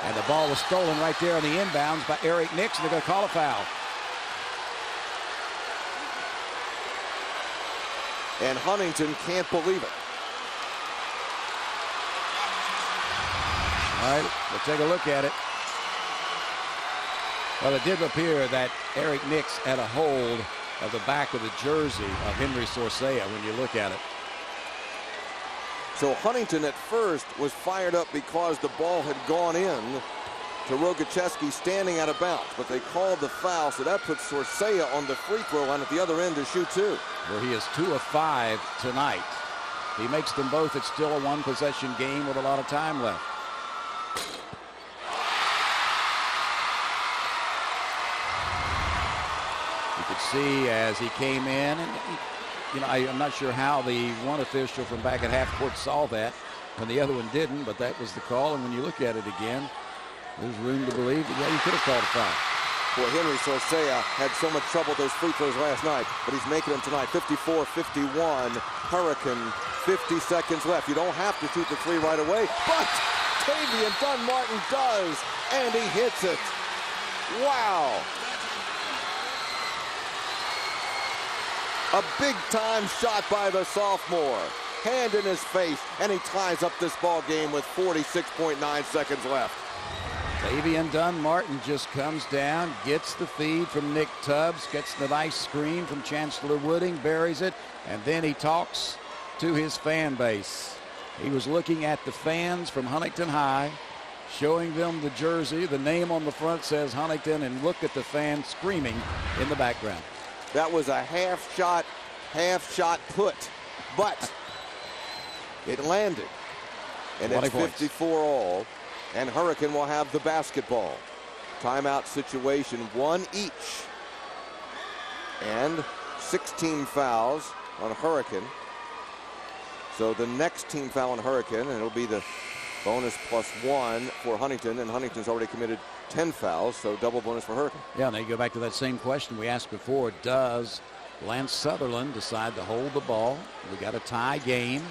And the ball was stolen right there on the inbounds by Eric Nix, and they're going to call a foul. And Huntington can't believe it. All right, we'll take a look at it. Well, it did appear that Eric Nix had a hold of the back of the jersey of Henry Sorcea when you look at it. So Huntington at first was fired up because the ball had gone in to Rogocheski standing out of bounds, but they called the foul, so that puts Sorcea on the free throw line at the other end to shoot 2. Where he is 2 of 5 tonight. He makes them both. It's still a 1-possession game with a lot of time left. You could see as he came in, and you know, I'm not sure how the one official from back at half court saw that when the other one didn't, but that was the call. And when you look at it again, there's room to believe that, yeah, he could have called a foul. Boy, Henry Sorcea had so much trouble with those free throws last night, but he's making them tonight. 54-51, Hurricane, 50 seconds left. You don't have to shoot the 3 right away, but Tavian Dunn-Martin does, and he hits it. Wow. A big-time shot by the sophomore. Hand in his face, and he ties up this ball game with 46.9 seconds left. Tavian Dunn-Martin just comes down, gets the feed from Nick Tubbs, gets the nice screen from Chancellor Wooding, buries it, and then he talks to his fan base. He was looking at the fans from Huntington High, showing them the jersey. The name on the front says Huntington, and look at the fans screaming in the background. That was a half shot put, but it landed. And it's 54 all, and Hurricane will have the basketball. Timeout situation, 1 each. And 16 fouls on Hurricane. So the next team foul on Hurricane, and it'll be the bonus +1 for Huntington, and Huntington's already committed 10 fouls, so double bonus for Hurricane. Yeah, and they go back to that same question we asked before. Does Lance Sutherland decide to hold the ball? We got a tie game.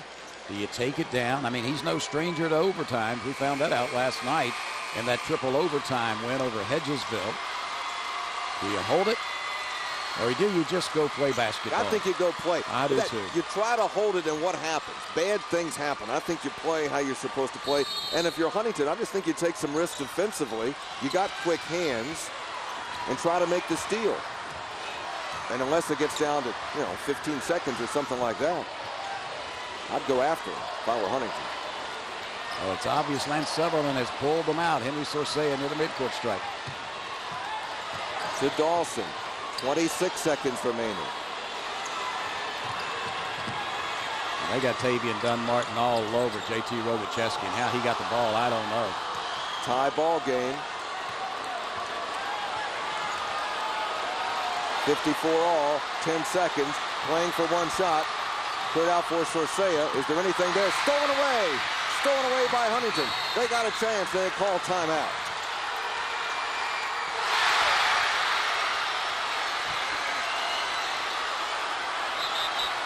Do you take it down? I mean, he's no stranger to overtime. We found that out last night in that triple overtime win over Hedgesville. Do you hold it? Or do you just go play basketball? I think you go play. I do too. You try to hold it, and what happens? Bad things happen. I think you play how you're supposed to play. And if you're Huntington, I just think you take some risks defensively. You got quick hands, and try to make the steal. And unless it gets down to 15 seconds or something like that, I'd go after him if I were Huntington. Well, it's obvious Lance Sutherland has pulled them out. Henry Sorcea near the midcourt stripe. To Dawson. 26 seconds remaining. And they got Tavian Dunn-Martin all over J.T. Rogocheski, and how he got the ball, I don't know. Tie ball game. 54 all, 10 seconds, playing for 1 shot. Cleared out for Sorcea. Is there anything there? Stolen away. Stolen away by Huntington. They got a chance. They call timeout.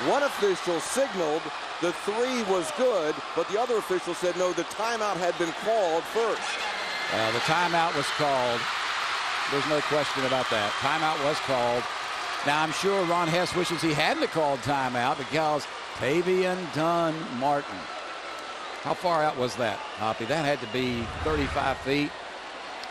One official signaled the 3 was good, but the other official said no, the timeout had been called first. The timeout was called. There's no question about that. Timeout was called. Now, I'm sure Ron Hess wishes he hadn't called timeout because Tavian Dunn-Martin. How far out was that, Hoppy? That had to be 35 feet.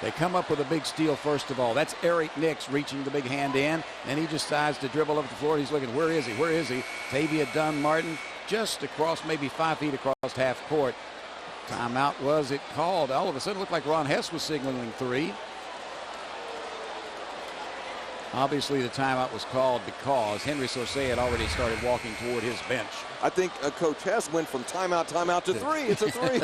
They come up with a big steal first of all. That's Eric Nix reaching the big hand in. Then he just decides to dribble up the floor. He's looking, where is he? Where is he? Tavia Dunn-Martin just across, maybe 5 feet across half court. Timeout was it called? All of a sudden it looked like Ron Hess was signaling 3. Obviously the timeout was called because Henry Sorsay had already started walking toward his bench. I think Coach Hess went from timeout to 3. It's a 3.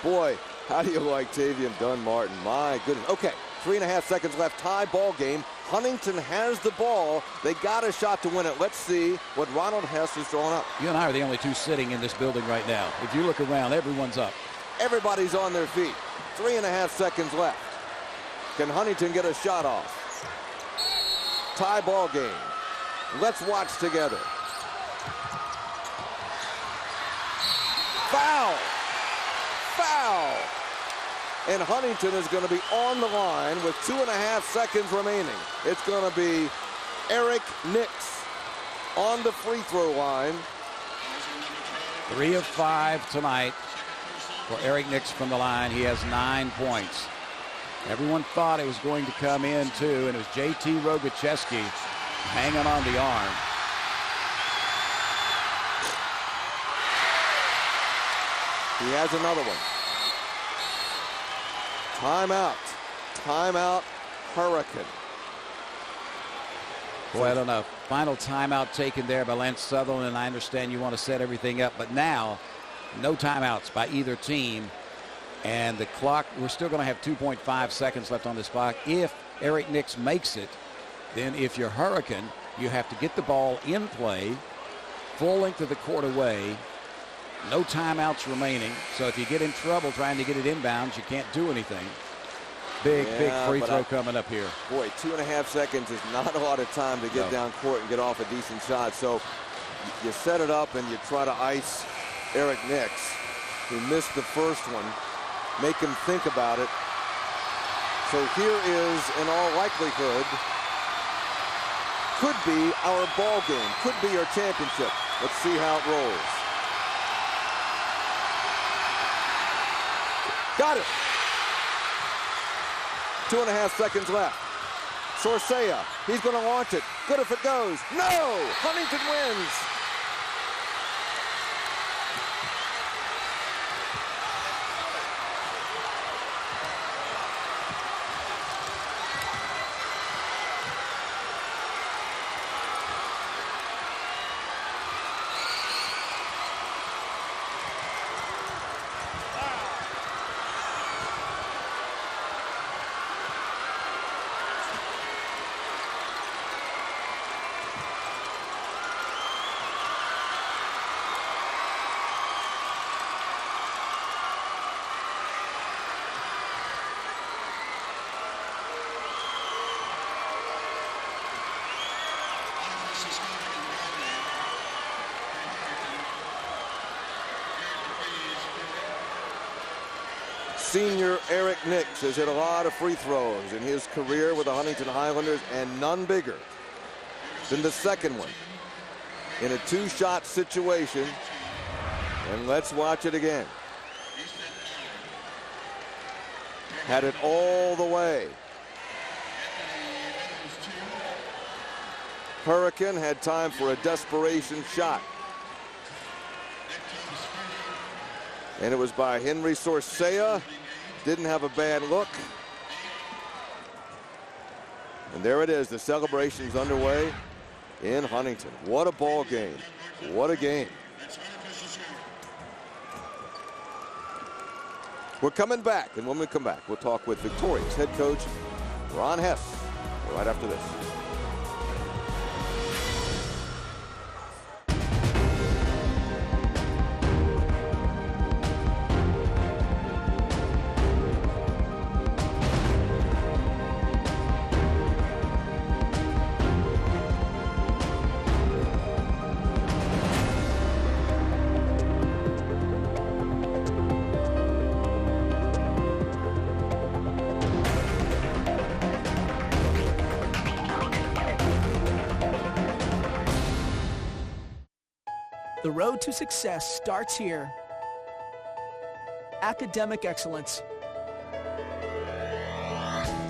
Boy, how do you like Tavian Dunn-Martin? My goodness. Okay, 3.5 seconds left. Tie ball game. Huntington has the ball. They got a shot to win it. Let's see what Ronald Hess is throwing up. You and I are the only 2 sitting in this building right now. If you look around, everyone's up. Everybody's on their feet. 3.5 seconds left. Can Huntington get a shot off? Tie ball game. Let's watch together. Foul! Foul! And Huntington is going to be on the line with 2.5 seconds remaining. It's going to be Eric Nix on the free throw line. 3 of 5 tonight for Eric Nix from the line. He has 9 points. Everyone thought it was going to come in too, and it was J.T. Rogacheski hanging on the arm. He has another one. Timeout. Timeout, Hurricane. Boy, I don't know. Final timeout taken there by Lance Sutherland, and I understand you want to set everything up, but now no timeouts by either team. And the clock, we're still going to have 2.5 seconds left on this clock. If Eric Nix makes it, then if you're Hurricane, you have to get the ball in play, full length of the court away, no timeouts remaining. So if you get in trouble trying to get it inbounds, you can't do anything. Big free throw coming up here. Boy, 2.5 seconds is not a lot of time to get down court and get off a decent shot. So you set it up and you try to ice Eric Nix, who missed the first one. Make him think about it. So here is, in all likelihood, could be our ball game, could be our championship. Let's see how it rolls. Got it. 2.5 seconds left. Sorsea, he's going to launch it. Good if it goes. No! Huntington wins. Senior Eric Nix has hit a lot of free throws in his career with the Huntington Highlanders, and none bigger than the second one in a 2-shot situation. And let's watch it again. Had it all the way. Hurricane had time for a desperation shot. And it was by Henry Sorsea. Didn't have a bad look. And there it is. The celebration's underway in Huntington. What a ball game. What a game. We're coming back. And when we come back, we'll talk with Victoria's head coach, Ron Hess, right after this. The road to success starts here. Academic excellence,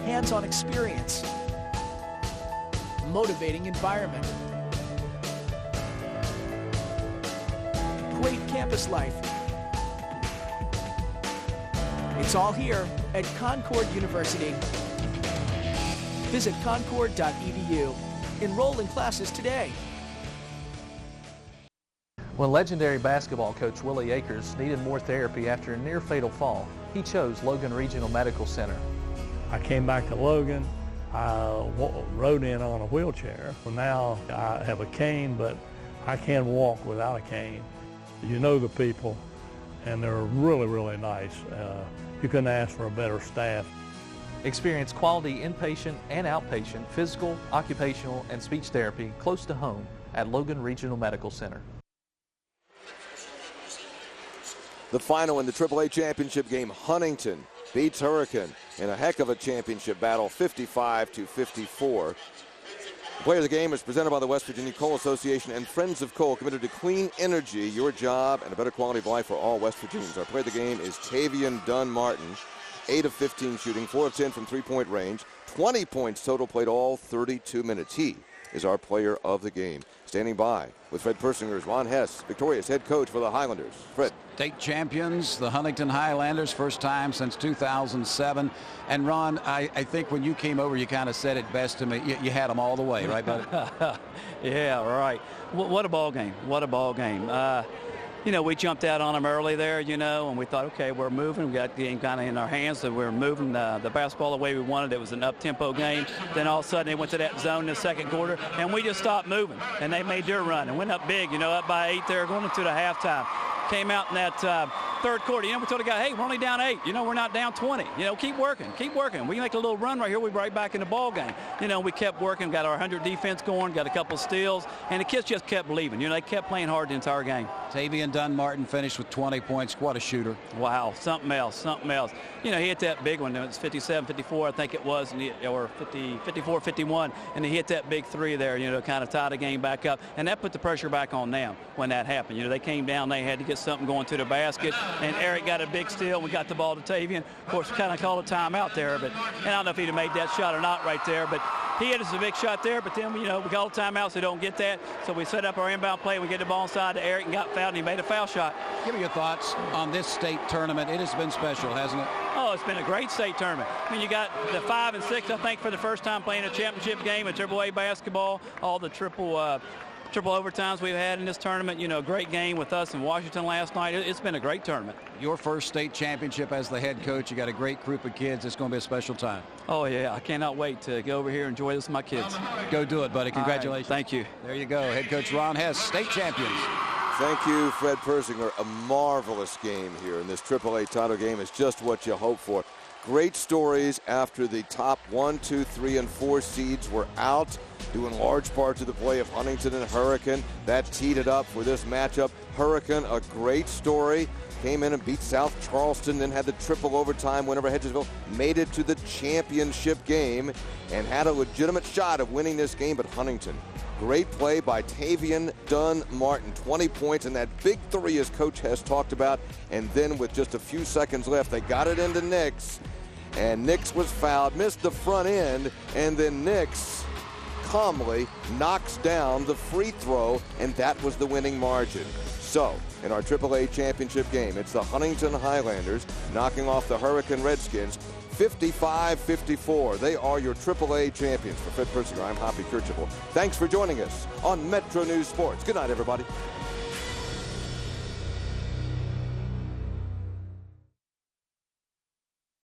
hands-on experience, motivating environment, great campus life. It's all here at Concord University. Visit concord.edu. Enroll in classes today. When legendary basketball coach Willie Akers needed more therapy after a near-fatal fall, he chose Logan Regional Medical Center. I came back to Logan. I rode in on a wheelchair. Well, now I have a cane, but I can walk without a cane. You know the people, and they're really, really nice. You couldn't ask for a better staff. Experience quality inpatient and outpatient physical, occupational, and speech therapy close to home at Logan Regional Medical Center. The final in the AAA championship game, Huntington beats Hurricane in a heck of a championship battle, 55-54. The player of the game is presented by the West Virginia Coal Association and Friends of Coal, committed to clean energy, your job, and a better quality of life for all West Virginians. Our player of the game is Tavian Dunn Martin, 8 of 15 shooting, 4 of 10 from three-point range, 20 points total, played all 32 minutes. He is our player of the game. Standing by with Fred Persinger's Ron Hess, victorious head coach for the Highlanders. Fred. State champions, the Huntington Highlanders, first time since 2007. And Ron, I think when you came over, you kind of said it best to me. You had them all the way, right, buddy? Yeah, right. What a ball game. What a ball game. You know, we jumped out on them early there, you know, and we thought, okay, we're moving. We got the game kind of in our hands, so we're moving the basketball the way we wanted. It was an up-tempo game. Then all of a sudden they went to that zone in the second quarter, and we just stopped moving. And they made their run and went up big, you know, up by 8 there, going into the halftime. Came out in that third quarter. You know, we told the guy, hey, we're only down 8. You know, we're not down 20. You know, keep working, keep working. We make a little run right here. We're right back in the ball game. You know, we kept working, got our 100 defense going, got a couple steals, and the kids just kept believing. You know, they kept playing hard the entire game. Tavian Dunn Martin finished with 20 points. What a shooter. Wow, something else, something else. You know, he hit that big one. It was 57-54, I think it was, or 54-51, and he hit that big three there, you know, kind of tie the game back up. And that put the pressure back on them when that happened. You know, they came down, they had to get something going to the basket, and Eric got a big steal. We got the ball to Tavian. Of course, we kind of called a timeout there, and I don't know if he'd have made that shot or not right there, but he hit us a big shot there, but then, you know, we called a timeout, so we don't get that. So we set up our inbound play. We get the ball inside to Eric and got fouled, and he made a foul shot. Give me your thoughts on this state tournament. It has been special, hasn't it? Oh, it's been a great state tournament. I mean, you got the 5 and 6, I think, for the first time playing a championship game in AAA basketball, all the triple overtimes we've had in this tournament. You know, great game with us in Washington last night. It's been a great tournament. Your first state championship as the head coach. You got a great group of kids. It's going to be a special time. Oh, yeah. I cannot wait to go over here and enjoy this with my kids. Go do it, buddy. Congratulations. Right, thank you. There you go. Head coach Ron Hess, state champions. Thank you, Fred Persinger. A marvelous game here, and this AAA title game is just what you hope for. Great stories after the top 1, 2, 3, and 4 seeds were out, due in large part to the play of Huntington and Hurricane. That teed it up for this matchup. Hurricane, a great story, came in and beat South Charleston, then had the triple overtime whenever Hedgesville made it to the championship game and had a legitimate shot of winning this game. But Huntington, great play by Tavian Dunn Martin, 20 points, and that big three, as Coach Hess talked about. And then with just a few seconds left, they got it into Nix, and Nix was fouled, missed the front end, and then Nix calmly knocks down the free throw, and that was the winning margin. So, in our AAA championship game, it's the Huntington Highlanders knocking off the Hurricane Redskins 55-54. They are your AAA champions. For Fred Persinger, I'm Hoppy Kercheval. Thanks for joining us on Metro News Sports. Good night, everybody.